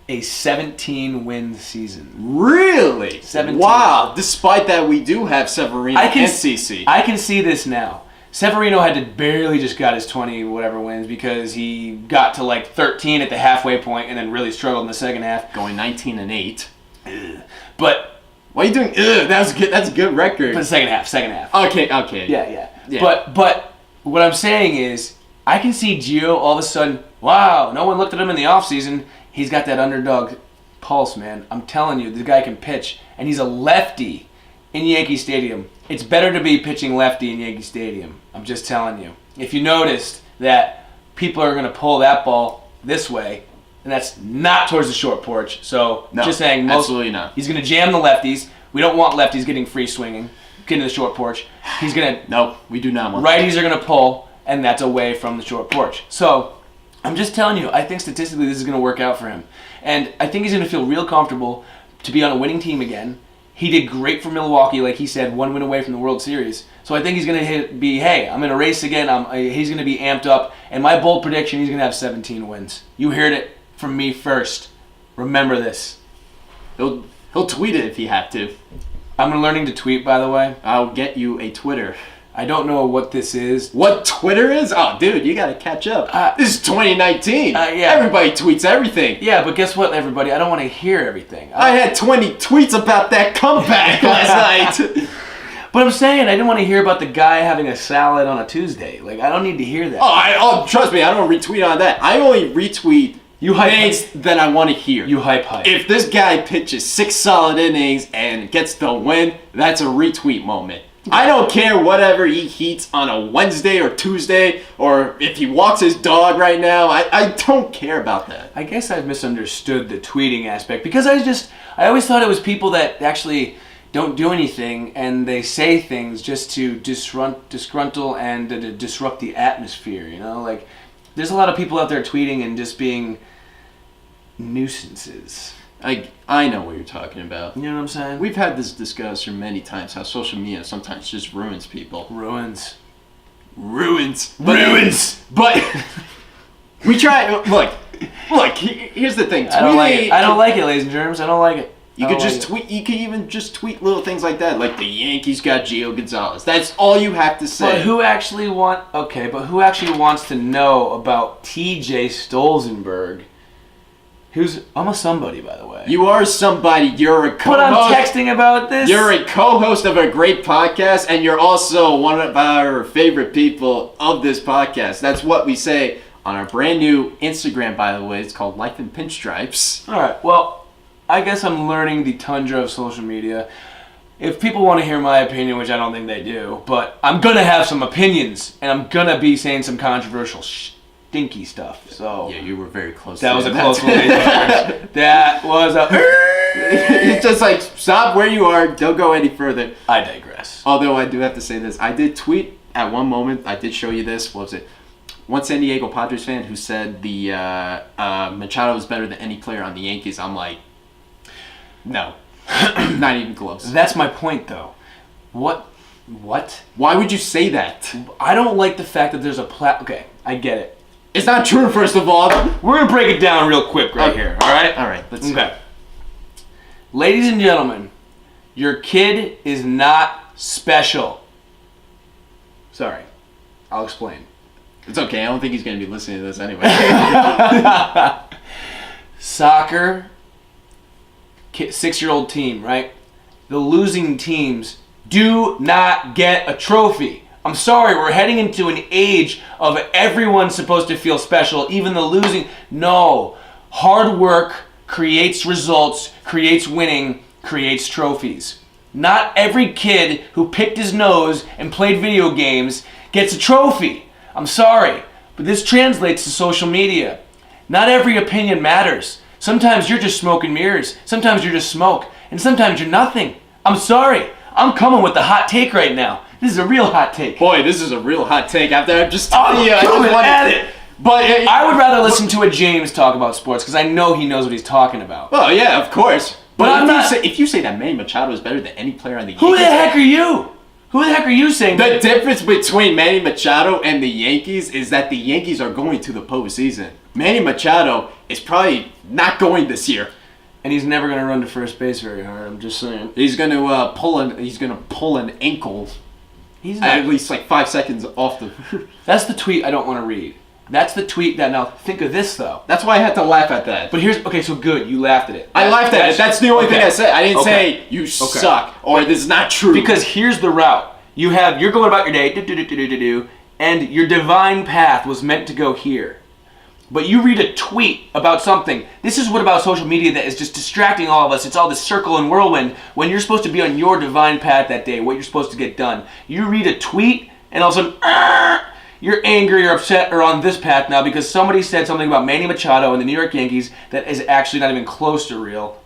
a 17-win season. Really? 17. Wow. Despite that, we do have Severino and CC. I can see this now. Severino had to barely just got his 20 whatever wins because he got to like 13 at the halfway point and then really struggled in the second half. Going 19-8. But why are you doing? That's good. That's a good record. But second half. Okay. Yeah. But what I'm saying is, I can see Gio all of a sudden. Wow, no one looked at him in the offseason. He's got that underdog pulse, man. I'm telling you, this guy can pitch. And he's a lefty in Yankee Stadium. It's better to be pitching lefty in Yankee Stadium. I'm just telling you. If you noticed that people are going to pull that ball this way, and that's not towards the short porch. So No, just saying, absolutely not. He's going to jam the lefties. We don't want lefties getting free swinging, getting to the short porch. He's going to... No, we do not want Righties are going to pull, and that's away from the short porch. So I'm just telling you, I think statistically this is going to work out for him. And I think he's going to feel real comfortable to be on a winning team again. He did great for Milwaukee, like he said, 1 win away from the World Series. So I think he's going to be, hey, I'm in a race again. He's going to be amped up. And my bold prediction, he's going to have 17 wins. You heard it from me first. Remember this. He'll tweet it if he had to. I'm learning to tweet, by the way. I'll get you a Twitter. I don't know what this is. What Twitter is? Oh, dude, you gotta catch up. This is 2019. Yeah. Everybody tweets everything. Yeah, but guess what, everybody? I don't want to hear everything. I had 20 tweets about that comeback last night. But I'm saying I didn't want to hear about the guy having a salad on a Tuesday. Like, I don't need to hear that. Oh, trust me, I don't retweet on that. I only retweet things that I want to hear. You hype. If this guy pitches 6 solid innings and gets the win, that's a retweet moment. I don't care whatever he heats on a Wednesday or Tuesday, or if he walks his dog right now. I don't care about that. I guess I've misunderstood the tweeting aspect because I always thought it was people that actually don't do anything and they say things just to disgruntle and to disrupt the atmosphere, you know? Like, there's a lot of people out there tweeting and just being nuisances. I know what you're talking about. You know what I'm saying? We've had this discussion many times, how social media sometimes just ruins people. Ruins. But we try. Look. Here's the thing. I don't like it. I don't like it, ladies and germs. I don't like it. You could just tweet. You could even just tweet little things like that, like the Yankees got Gio Gonzalez. That's all you have to say. But who actually wants to know about T.J. Stolzenberg? I'm a somebody, by the way. You are somebody. You're a co-host. But I'm texting about this. You're a co-host of a great podcast, and you're also one of our favorite people of this podcast. That's what we say on our brand new Instagram, by the way. It's called Life in Pinstripes. All right. Well, I guess I'm learning the tundra of social media. If people want to hear my opinion, which I don't think they do, but I'm going to have some opinions, and I'm going to be saying some controversial stinky stuff. So yeah, you were very close. That was a close one. That was a... It's just like, stop where you are. Don't go any further. I digress. Although I do have to say this. I did tweet at one moment. I did show you this. What was it? One San Diego Padres fan who said the Machado was better than any player on the Yankees. I'm like, no. Not even close. That's my point, though. What? Why would you say that? I don't like the fact that there's a Okay, I get it. It's not true, first of all. We're going to break it down real quick here, all right? All right, let's Okay. Ladies and gentlemen, your kid is not special. Sorry. I'll explain. It's okay. I don't think he's going to be listening to this anyway. Soccer, 6-year-old team, right? The losing teams do not get a trophy. I'm sorry, we're heading into an age of everyone's supposed to feel special, even the losing. No. Hard work creates results, creates winning, creates trophies. Not every kid who picked his nose and played video games gets a trophy. I'm sorry, but this translates to social media. Not every opinion matters. Sometimes you're just smoke and mirrors. Sometimes you're just smoke. And sometimes you're nothing. I'm sorry. I'm coming with the hot take right now. This is a real hot take. Boy, this is a real hot take. After I'm just telling you, I just wanted at it. But I would rather listen to a James talk about sports because I know he knows what he's talking about. Well, yeah, of course. But if you say that Manny Machado is better than any player on the Yankees, who the heck are you? Who the heck are you saying? The difference between Manny Machado and the Yankees is that the Yankees are going to the postseason. Manny Machado is probably not going this year. And he's never going to run to first base very hard. I'm just saying. He's going to pull an ankle. He's not, at least like 5 seconds off the. That's the tweet I don't want to read. That's the tweet that now think of this though. That's why I had to laugh at that. But okay, so good, you laughed at it. I laughed at it. That's the only thing I said. I didn't say you suck or this is not true. Because here's the route. You're going about your day, and your divine path was meant to go here. But you read a tweet about something. This is what about social media that is just distracting all of us. It's all this circle and whirlwind when you're supposed to be on your divine path that day, what you're supposed to get done. You read a tweet, and all of a sudden, you're angry, you're upset, or on this path now because somebody said something about Manny Machado and the New York Yankees that is actually not even close to real.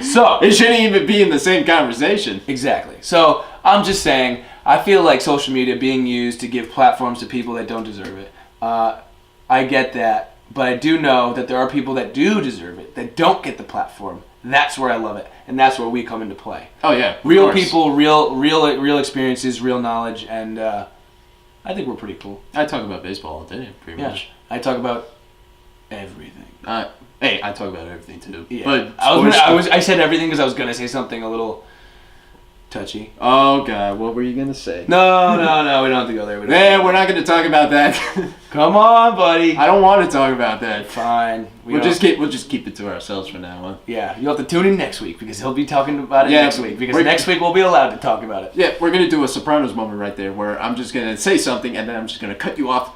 So it shouldn't even be in the same conversation. Exactly. So I'm just saying, I feel like social media being used to give platforms to people that don't deserve it. I get that, but I do know that there are people that do deserve it, that don't get the platform. That's where I love it, and that's where we come into play. Oh yeah, real people, real experiences, real knowledge, and I think we're pretty cool. I talk about baseball all day, pretty much. I talk about everything. Hey, I talk about everything too. Yeah. But I said everything because I was gonna say something a little touchy. Oh God, what were you gonna say? No, we don't have to go there. We're not gonna talk about that. Come on, buddy. I don't want to talk about that. Fine. We'll just keep it to ourselves for now on. Yeah, you'll have to tune in next week because he'll be talking about it next week. Because next week we'll be allowed to talk about it. Yeah, we're gonna do a Sopranos moment right there where I'm just gonna say something and then I'm just gonna cut you off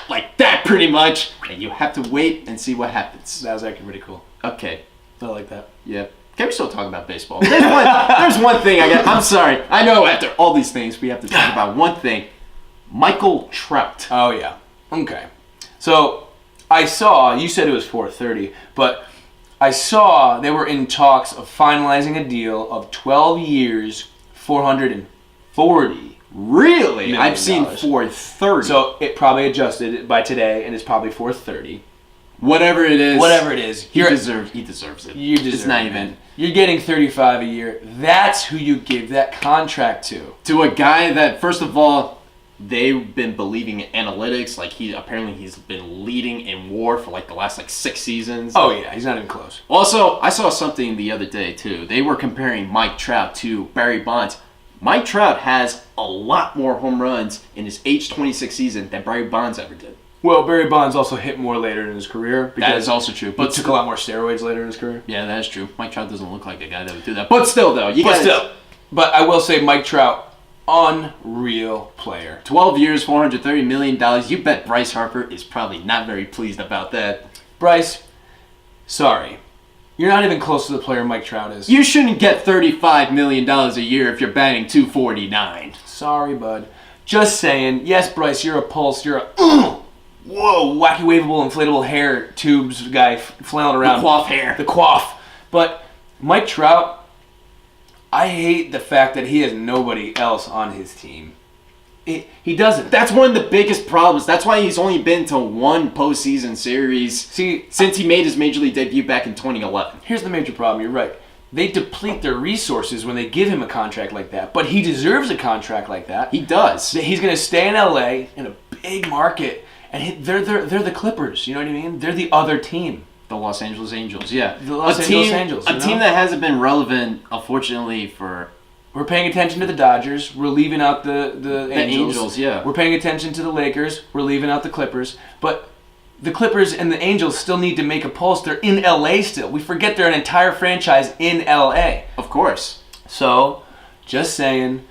like that pretty much, and you have to wait and see what happens. That was actually pretty cool. Okay. I like that. Yeah. Can we still talk about baseball? There's one thing I'm sorry. I know after all these things we have to talk about one thing. Michael Trout. Oh yeah. Okay. So I saw, you said it was 430, but I saw they were in talks of finalizing a deal of 12 years, $440. Really? I've seen $430. 430. So it probably adjusted by today, and it's probably 430. Whatever it is, he deserves it. You deserve it's not it, even. Man. You're getting $35 a year. That's who you give that contract to. To a guy that, first of all, they've been believing in analytics. Like he's been leading in WAR for like the last 6 seasons. Oh yeah, he's not even close. Also, I saw something the other day too. They were comparing Mike Trout to Barry Bonds. Mike Trout has a lot more home runs in his age 26 season than Barry Bonds ever did. Well, Barry Bonds also hit more later in his career. That is also true. But he took a lot more steroids later in his career. Yeah, that is true. Mike Trout doesn't look like a guy that would do that. But still, though. But I will say Mike Trout, unreal player. 12 years, $430 million. You bet Bryce Harper is probably not very pleased about that. Bryce, sorry. You're not even close to the player Mike Trout is. You shouldn't get $35 million a year if you're batting .249. Sorry, bud. Just saying. Yes, Bryce, you're a pulse. You're a... whoa, wacky waveable inflatable hair tubes guy flailing around. The coif hair. The coif. But Mike Trout, I hate the fact that he has nobody else on his team. He doesn't. That's one of the biggest problems. That's why he's only been to one postseason series since he made his major league debut back in 2011. Here's the major problem. You're right. They deplete their resources when they give him a contract like that. But he deserves a contract like that. He does. He's going to stay in LA in a big market. And they're the Clippers, you know what I mean? They're the other team. The Los Angeles Angels, yeah. The Los Angeles Angels. A team that hasn't been relevant, unfortunately, for... We're paying attention to the Dodgers. We're leaving out the Angels. Yeah. We're paying attention to the Lakers. We're leaving out the Clippers. But the Clippers and the Angels still need to make a pulse. They're in LA still. We forget they're an entire franchise in LA. Of course. So, just saying,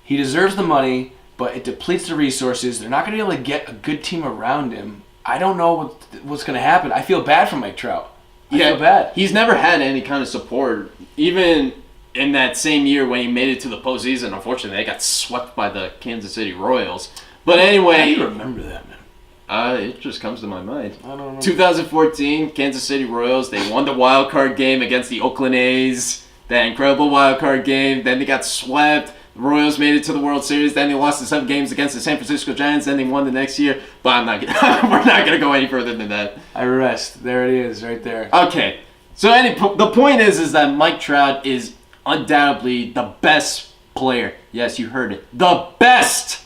he deserves the money, but it depletes the resources. They're not going to be able to get a good team around him. I don't know what's going to happen. I feel bad for Mike Trout. I feel bad. He's never had any kind of support. Even in that same year when he made it to the postseason, unfortunately, they got swept by the Kansas City Royals. But anyway... How do you remember that, man? It just comes to my mind. I don't know. 2014, Kansas City Royals, they won the wild card game against the Oakland A's. That incredible wild card game. Then they got swept. The Royals made it to the World Series. Then they lost in 7 games against the San Francisco Giants. Then they won the next year. But we're not gonna go any further than that. I rest. There it is, right there. Okay. So the point is that Mike Trout is undoubtedly the best player. Yes, you heard it. The best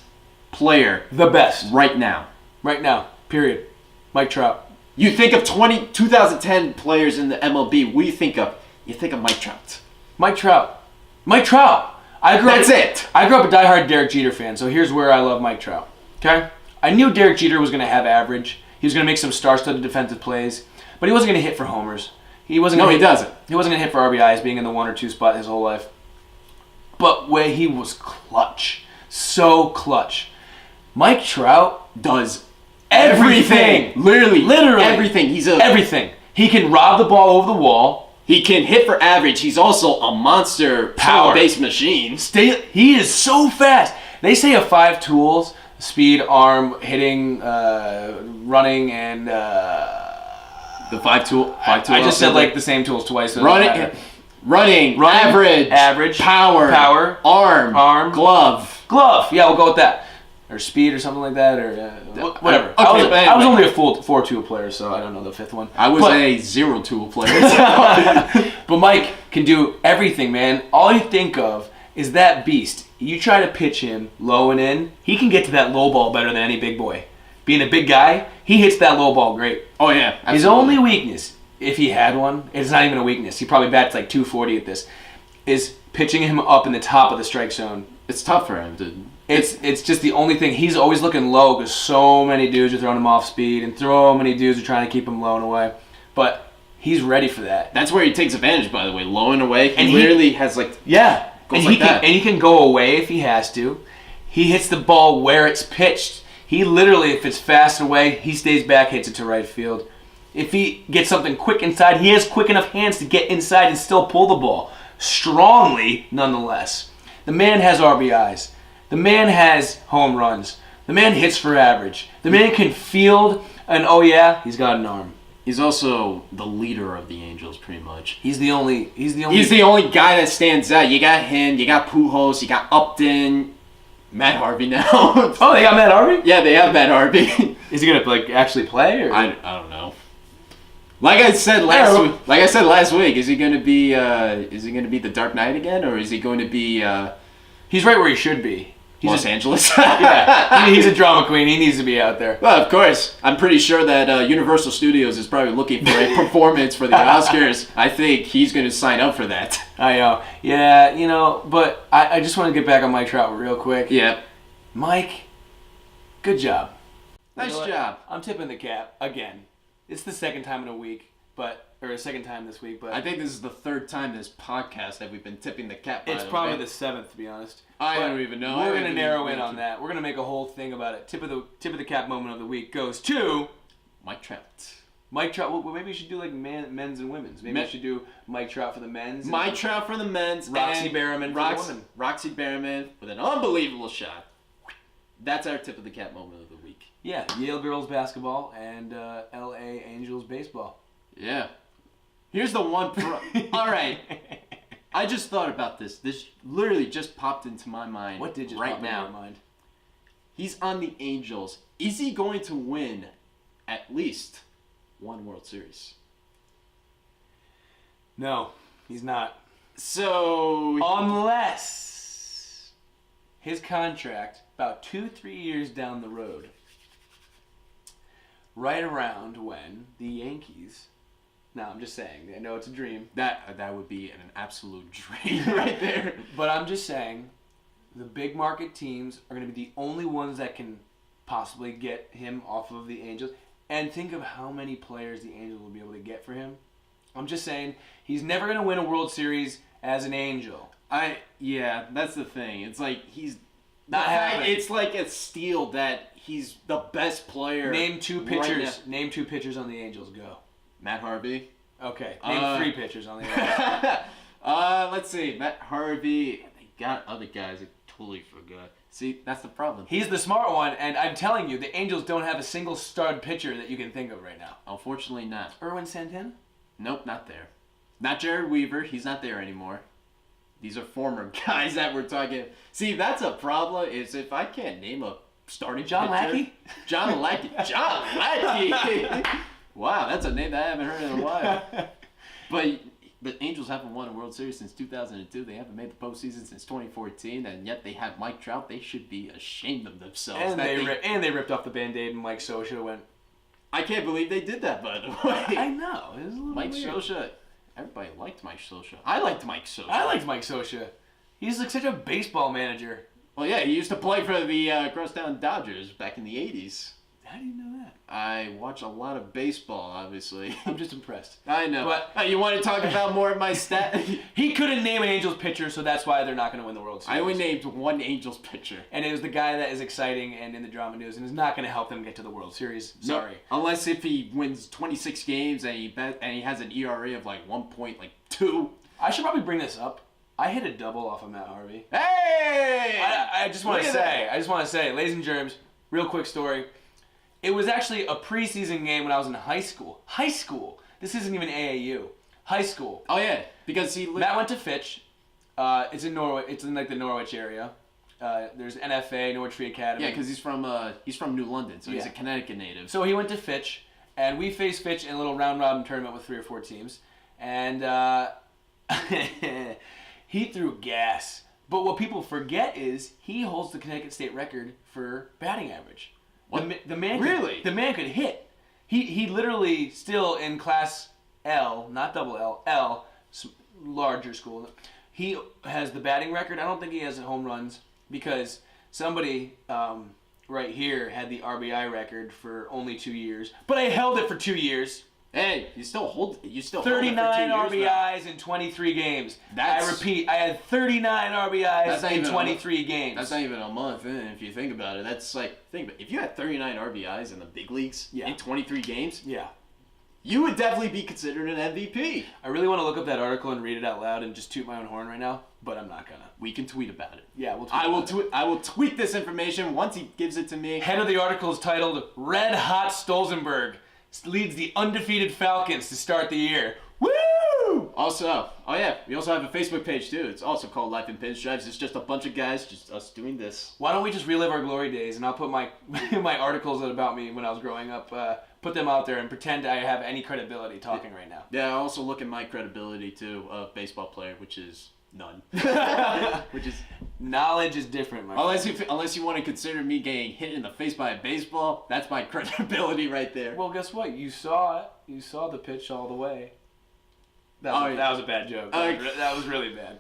player. The best. Right now. Right now. Period. Mike Trout. You think of 2010 players in the MLB. What do you think of? You think of Mike Trout. Mike Trout. Mike Trout. That's it. I grew up a diehard Derek Jeter fan, so here's where I love Mike Trout. Okay? I knew Derek Jeter was going to have average. He was going to make some star-studded defensive plays, but he wasn't going to hit for homers. He wasn't. He doesn't. He wasn't going to hit for RBIs, being in the 1 or 2 spot his whole life. But where he was clutch, so clutch. Mike Trout does everything. Literally everything. He's everything. He can rob the ball over the wall. He can hit for average. He's also a monster power-based machine. He is so fast. They say of 5 tools speed, arm, hitting, running, and The five tool. I just said like the same tools twice. So Running, average, power, arm, glove. Yeah, we'll go with that. Or speed or something like that, or whatever. Okay, I was only a 4-tool player, so I don't know the fifth one. I was a 0-tool player. But Mike can do everything, man. All you think of is that beast. You try to pitch him low and in, he can get to that low ball better than any big boy. Being a big guy, he hits that low ball great. Oh, yeah. Absolutely. His only weakness, if he had one, it's not even a weakness. He probably bats like 240 at this, is pitching him up in the top of the strike zone. It's tough for him to... It's just the only thing. He's always looking low because so many dudes are throwing him off speed and so many dudes are trying to keep him low and away. But he's ready for that. That's where he takes advantage, by the way. Low and away. He literally has like... Yeah. Goes like that. And he can go away if he has to. He hits the ball where it's pitched. He literally, if it's fast away, he stays back, hits it to right field. If he gets something quick inside, he has quick enough hands to get inside and still pull the ball. Strongly, nonetheless. The man has RBIs. The man has home runs. The man hits for average. The man can field, and oh yeah, he's got an arm. He's also the leader of the Angels, pretty much. He's the only He's the only guy that stands out. You got him. You got Pujols. You got Upton. Matt Harvey now. Oh, they got Matt Harvey? Yeah, they have Matt Harvey. Is he gonna actually play? Or? I don't know. Like I said last week, is he gonna be the Dark Knight again, or is he going to be? He's right where he should be. He's Los Angeles. Yeah, he's a drama queen. He needs to be out there. Well, of course. I'm pretty sure that Universal Studios is probably looking for a performance for the Oscars. I think he's going to sign up for that. I know. Yeah, but I just want to get back on Mike Trout real quick. Yeah. Mike, good job. Nice job. I'm tipping the cap again. It's the second time in a week, or a second time this week, but I think this is the third time this podcast that we've been tipping the cap. It's probably the seventh, to be honest. I don't even know. We're gonna narrow in on that. We're gonna make a whole thing about it. Tip of the cap moment of the week goes to Mike Trout. Mike Trout. Well, maybe we should do like men's and women's. Maybe we should do Mike Trout for the men's. Mike Trout for the men's. Roxy Berriman for the women. Roxy Berriman with an unbelievable shot. That's our tip of the cap moment of the week. Yeah, Yale girls basketball and L.A. Angels baseball. Yeah. Here's the one. All right. I just thought about this. This literally just popped into my mind. What did just right pop now? into your mind? He's on the Angels. Is he going to win at least one World Series? No, he's not. So unless his contract about 2-3 years down the road, right around when the Yankees. No, I'm just saying. I know it's a dream. That would be an absolute dream right there. But I'm just saying, the big market teams are going to be the only ones that can possibly get him off of the Angels. And think of how many players the Angels will be able to get for him. I'm just saying, he's never going to win a World Series as an Angel. Yeah, that's the thing. It's like he's not happening. It's like a steal that he's the best player. Name two pitchers. Right, name two pitchers on the Angels. Go. Matt Harvey. Okay. Name three pitchers on the Angels. Let's see. Matt Harvey. They got other guys. I totally forgot. See, that's the problem. He's the smart one, and I'm telling you, the Angels don't have a single stud pitcher that you can think of right now. Unfortunately, not. Erwin Santana? Nope, not there. Not Jared Weaver. He's not there anymore. These are former guys that we're talking. See, that's a problem. Is if I can't name a starting John pitcher. Lackey? John Lackey. John Lackey. Wow, that's a name that I haven't heard in a while. But the Angels haven't won a World Series since 2002. They haven't made the postseason since 2014, and yet they have Mike Trout. They should be ashamed of themselves. And they ripped off the Band-Aid, and Mike Scioscia went. I can't believe they did that, by the way. I know. It was a little Mike weird. Scioscia. Everybody liked Mike Scioscia. I liked Mike Scioscia. I liked Mike Scioscia. He's like such a baseball manager. Well, yeah, he used to play for the Crosstown Dodgers back in the 80s. How do you know that? I watch a lot of baseball, obviously. I'm just impressed. I know. But you want to talk about more of my stat? He couldn't name an Angels pitcher, so that's why they're not going to win the World Series. I only named one Angels pitcher. And it was the guy that is exciting and in the drama news and is not going to help them get to the World Series. Sorry. No, unless if he wins 26 games and he has an ERA of like 1.2. I should probably bring this up. I hit a double off of Matt Harvey. Hey! I just want to say, ladies and germs, real quick story. It was actually a preseason game when I was in high school. High school. This isn't even AAU. High school. Oh yeah, because Matt went to Fitch. It's in Norwich. It's in like the Norwich area. There's NFA, Norwich Free Academy. Yeah, because he's from New London, so he's a Connecticut native. So he went to Fitch, and we faced Fitch in a little round robin tournament with 3 or 4 teams, and he threw gas. But what people forget is he holds the Connecticut state record for batting average. What? The man Really? The man could hit. He literally still in class L, not double L, L, larger school. He has the batting record. I don't think he has home runs because somebody right here had the RBI record for only 2 years. But I held it for 2 years. Hey, you still hold it 39 for 2 years RBIs in 23 games. That's- I repeat, I had 39 RBIs in 23 games. That's not even a month in, if you think about it. That's like, if you had 39 RBIs in the big leagues in 23 games, Yeah. you would definitely be considered an MVP. I really want to look up that article and read it out loud and just toot my own horn right now, but I'm not gonna. We can tweet about it. Yeah, we'll tweet I will tweet this information once he gives it to me. Head of the article is titled "Red Hot Stolzenberg leads the undefeated Falcons to start the year." Woo! Also, we also have a Facebook page too. It's also called Life in Pinstripes. It's just a bunch of guys, just us doing this. Why don't we just relive our glory days, and I'll put my my articles about me when I was growing up, put them out there, and pretend I have any credibility talking right now. Yeah, I also look at my credibility too, of baseball player, which is none. Which is Knowledge is different, my friend. unless you want to consider me getting hit in the face by a baseball, that's my credibility right there. Well, guess what? You saw it. You saw the pitch all the way. That was a bad joke. That was really bad.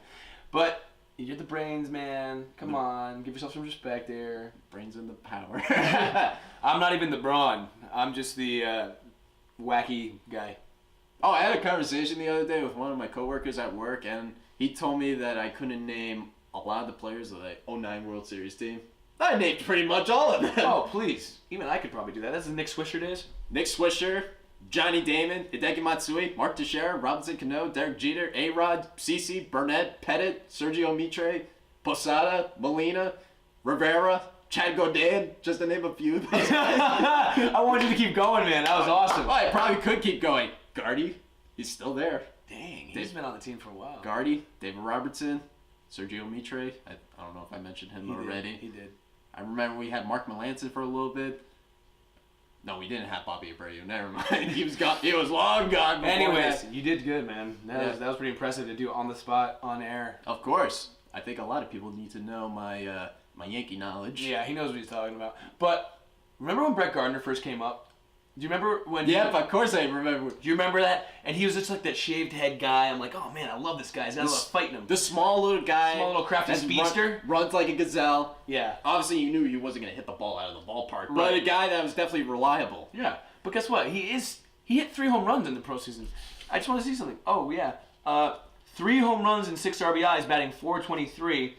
But you're the brains, man. Come on, give yourself some respect there. Brains in the power. I'm not even the brawn. I'm just the wacky guy. Oh, I had a conversation the other day with one of my coworkers at work, and he told me that I couldn't name a lot of the players of the 09 World Series team. I named pretty much all of them. Oh, please. Even I could probably do that. That's the Nick Swisher days. Nick Swisher, Johnny Damon, Hideki Matsui, Mark Teixeira, Robinson Cano, Derek Jeter, A-Rod, CeCe, Burnett, Pettit, Sergio Mitre, Posada, Molina, Rivera, Chad Godin, just to name a few of those guys. I want you to keep going, man. That was awesome. Oh, I probably could keep going. Gardy, he's still there. Dang, he's been on the team for a while. Gardy, David Robertson, Sergio Mitre. I don't know if I mentioned him already. He did. I remember we had Mark Melancon for a little bit. No, we didn't have Bobby Abreu. Never mind. He was gone. He was long gone. Anyways, you did good, man. That was pretty impressive to do on the spot, on air. Of course. I think a lot of people need to know my my Yankee knowledge. Yeah, he knows what he's talking about. But remember when Brett Gardner first came up? Do you remember when? Yeah, of course I remember. Do you remember that? And he was just like that shaved head guy. I'm like, oh man, I love this guy. I love fighting him. The small little guy. Small little crafty speedster. Runs like a gazelle. Yeah. Obviously, you knew he wasn't going to hit the ball out of the ballpark. But a guy that was definitely reliable. Yeah. But guess what? He hit 3 home runs in the postseason. I just want to see something. Oh, yeah. 3 home runs and 6 RBIs, batting .423.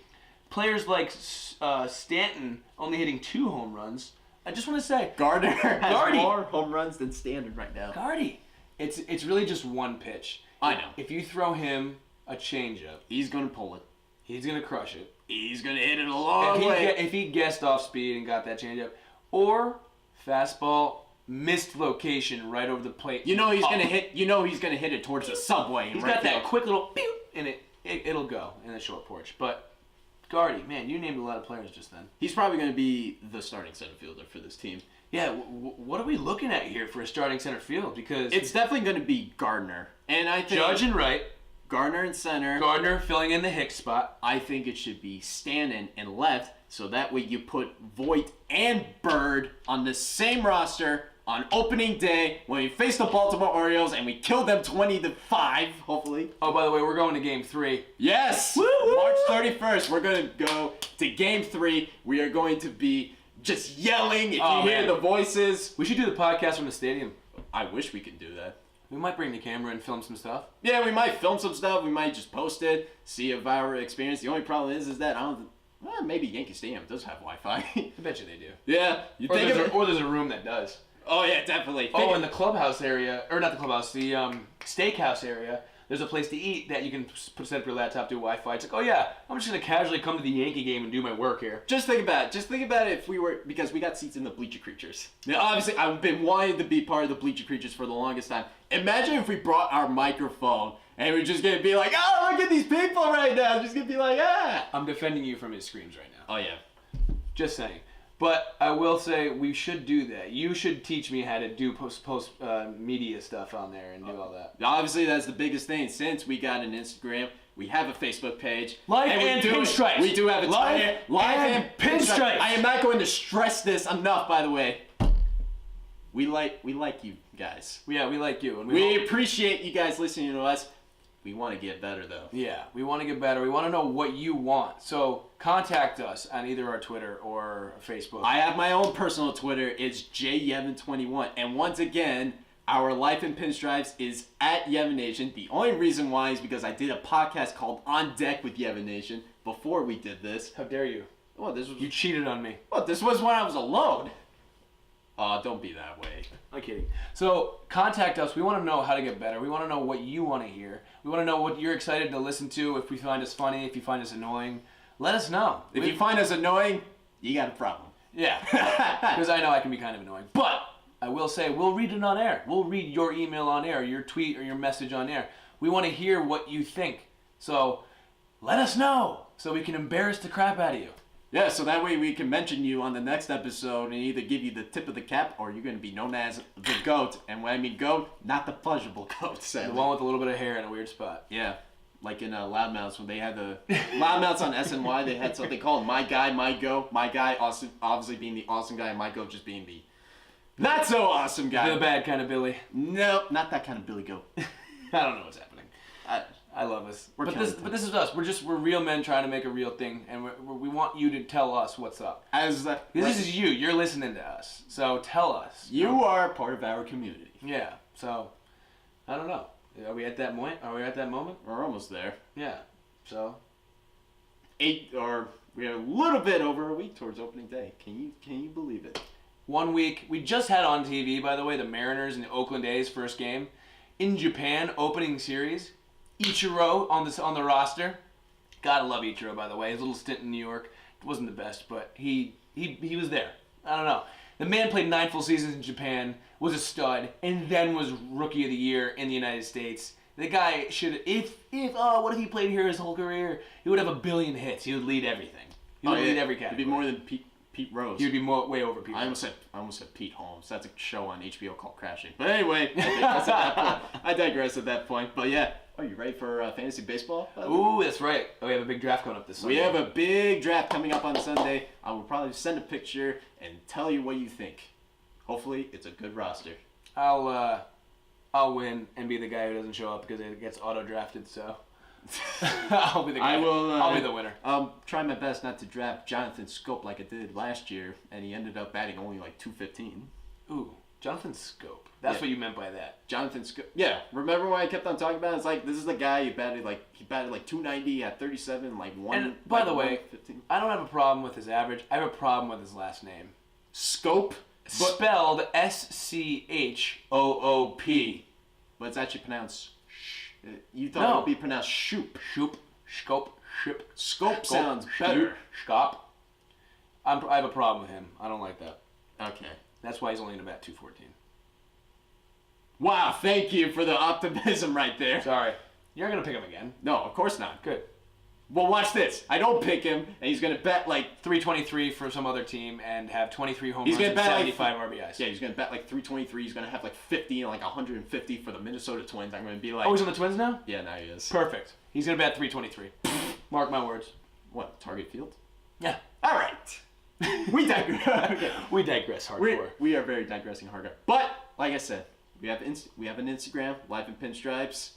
Players like Stanton only hitting 2 home runs. I just want to say, Gardner has more home runs than Standard right now. Gardy. It's really just one pitch. I know. If you throw him a changeup, he's going to pull it. He's going to crush it. He's going to hit it a long way. If he guessed off speed and got that changeup, or fastball, missed location right over the plate. You know he's going to hit. You know he's going to hit it towards the subway. He's got that quick little pew, and it'll go in the short porch. But Gardy, man, you named a lot of players just then. He's probably going to be the starting center fielder for this team. Yeah, what are we looking at here for a starting center field? Because it's definitely going to be Gardner, and I think Judge and right. Gardner in center. Gardner filling in the Hicks spot. I think it should be Stanton in left, so that way you put Voit and Bird on the same roster on opening day when we face the Baltimore Orioles and we kill them 20-5, hopefully. Oh, by the way, we're going to Game 3. Yes! Woo-woo! March 31st, we're going to go to Game 3. We are going to be just yelling if you hear the voices. We should do the podcast from the stadium. I wish we could do that. We might bring the camera and film some stuff. Yeah, we might film some stuff. We might just post it, see if our experience. The only problem is that I don't. Well, maybe Yankee Stadium does have Wi-Fi. I bet you they do. Yeah, Or there's a room that does. Oh yeah, definitely. In the clubhouse area, or not the clubhouse, the steakhouse area. there's a place to eat that you can set up your laptop, do Wi-Fi. It's like, oh yeah, I'm just gonna casually come to the Yankee game and do my work here. Just think about it. Just think about it if we were, because we got seats in the Bleacher Creatures. Now, obviously, I've been wanting to be part of the Bleacher Creatures for the longest time. Imagine if we brought our microphone and we're just gonna be like, oh, look at these people right now. Just gonna be like, ah. I'm defending you from his screams right now. Oh yeah. Just saying. But I will say we should do that. You should teach me how to do post media stuff on there and do all that. Obviously, that's the biggest thing. Since we got an Instagram, we have a Facebook page. Live and Pinstripes. We do have a Live and Pinstripes. I am not going to stress this enough, by the way. We like you guys. Yeah, we like you. And we appreciate you guys listening to us. We want to get better, though. Yeah, we want to get better. We want to know what you want. So contact us on either our Twitter or Facebook. I have my own personal Twitter. It's JYevon21. And once again, our Life in Pinstripes is at Yevon Nation. The only reason why is because I did a podcast called On Deck with Yevon Nation before we did this. How dare you? Well, this was... You cheated on me. Well, this was when I was alone. Don't be that way. I'm kidding. So contact us. We want to know how to get better. We want to know what you want to hear. We want to know what you're excited to listen to. If we find us funny, if you find us annoying, let us know. If you find us annoying, you got a problem. Yeah, because I know I can be kind of annoying. But I will say we'll read it on air. We'll read your email on air, your tweet or your message on air. We want to hear what you think. So let us know so we can embarrass the crap out of you. Yeah, so that way we can mention you on the next episode and either give you the tip of the cap or you're going to be known as the GOAT. And when I mean GOAT, not the pleasurable GOAT, sadly. The one with a little bit of hair in a weird spot. Yeah, like in Loudmouths when they had the... Loudmouths on SNY, they had something called My Guy, My Go. My Guy also, obviously being the awesome guy and My Go just being the not so awesome guy. The bad kind of Billy. No, not that kind of Billy Goat. I don't know what's happening. I love us. But this is us. We're real men trying to make a real thing, and we want you to tell us what's up. This is you. You're listening to us, so tell us. You are part of our community. Yeah. So I don't know. Are we at that point? Are we at that moment? We're almost there. Yeah. So we're a little bit over a week towards opening day. Can you believe it? 1 week. We just had on TV, by the way, the Mariners and the Oakland A's first game in Japan, opening series. Ichiro on the roster. Gotta love Ichiro, by the way. His little stint in New York wasn't the best, but he was there. I don't know. The man played 9 full seasons in Japan, was a stud, and then was Rookie of the Year in the United States. The guy should, what if he played here his whole career? He would have 1 billion hits. He would lead everything. He would lead every category. He'd be more than Pete Rose. He would be way over Pete Rose. I almost said Pete Holmes. That's a show on HBO called Crashing. But anyway, I digress at that point. But yeah. Are you ready for fantasy baseball? Ooh, that's right. Oh, we have a big draft coming up this Sunday. We have a big draft coming up on Sunday. I will probably send a picture and tell you what you think. Hopefully, it's a good roster. I'll win and be the guy who doesn't show up because it gets auto-drafted, so... I'll be the guy. I'll be the winner. I'll try my best not to draft Jonathan Scope like I did last year, and he ended up batting only like 215. Ooh. Jonathan Scope. That's what you meant by that. Jonathan Scope. Yeah. Remember when I kept on talking about it? It's like, this is the guy he batted like 290 at 37, like one. And by the way, 115. I don't have a problem with his average. I have a problem with his last name. Scope. Spelled Schoop. But it's actually pronounced you thought it would be pronounced Shoop. Scope. Scope sounds better. Scope. I have a problem with him. I don't like that. Okay. That's why he's only in about 214. Wow, thank you for the optimism right there. Sorry. You're going to pick him again. No, of course not. Good. Well, watch this. I don't pick him, and he's going to bet like 323 for some other team and have 23 home runs and 75 RBIs. Yeah, he's going to bet like 323. He's going to have like 50 and like 150 for the Minnesota Twins. I'm going to be like... Oh, he's on the Twins now? Yeah, now he is. Perfect. He's going to bet 323. Mark my words. What, Target Field? Yeah. All right. We digress. Okay. We digress hardcore. We are very digressing hardcore. But, like I said, we have an Instagram, Life in Pinstripes.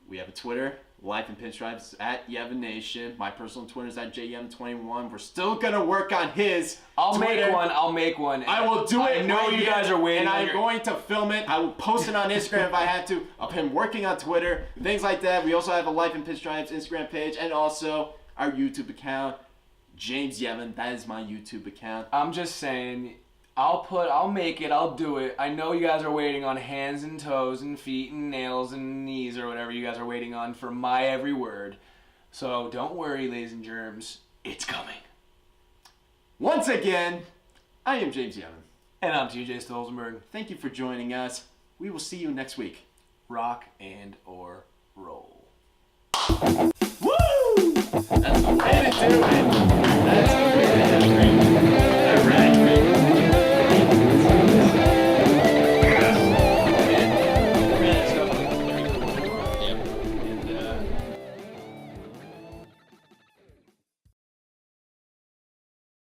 We have a Twitter, Life in Pinstripes, at Yevon Nation. My personal Twitter is at JYevon21. We're still going to work on his Twitter. I'll make one. I will do it. I know you guys are waiting. And I'm going to film it. I will post it on Instagram if I have to, of him working on Twitter, things like that. We also have a Life in Pinstripes Instagram page and also our YouTube account. James Yevon, that is my YouTube account. I'm just saying, I'll make it, I'll do it. I know you guys are waiting on hands and toes and feet and nails and knees or whatever you guys are waiting on for my every word. So don't worry, ladies and germs. It's coming. Once again, I am James Young. And I'm TJ Stolzenberg. Thank you for joining us. We will see you next week. Rock and or roll. Woo! That's the way to do it.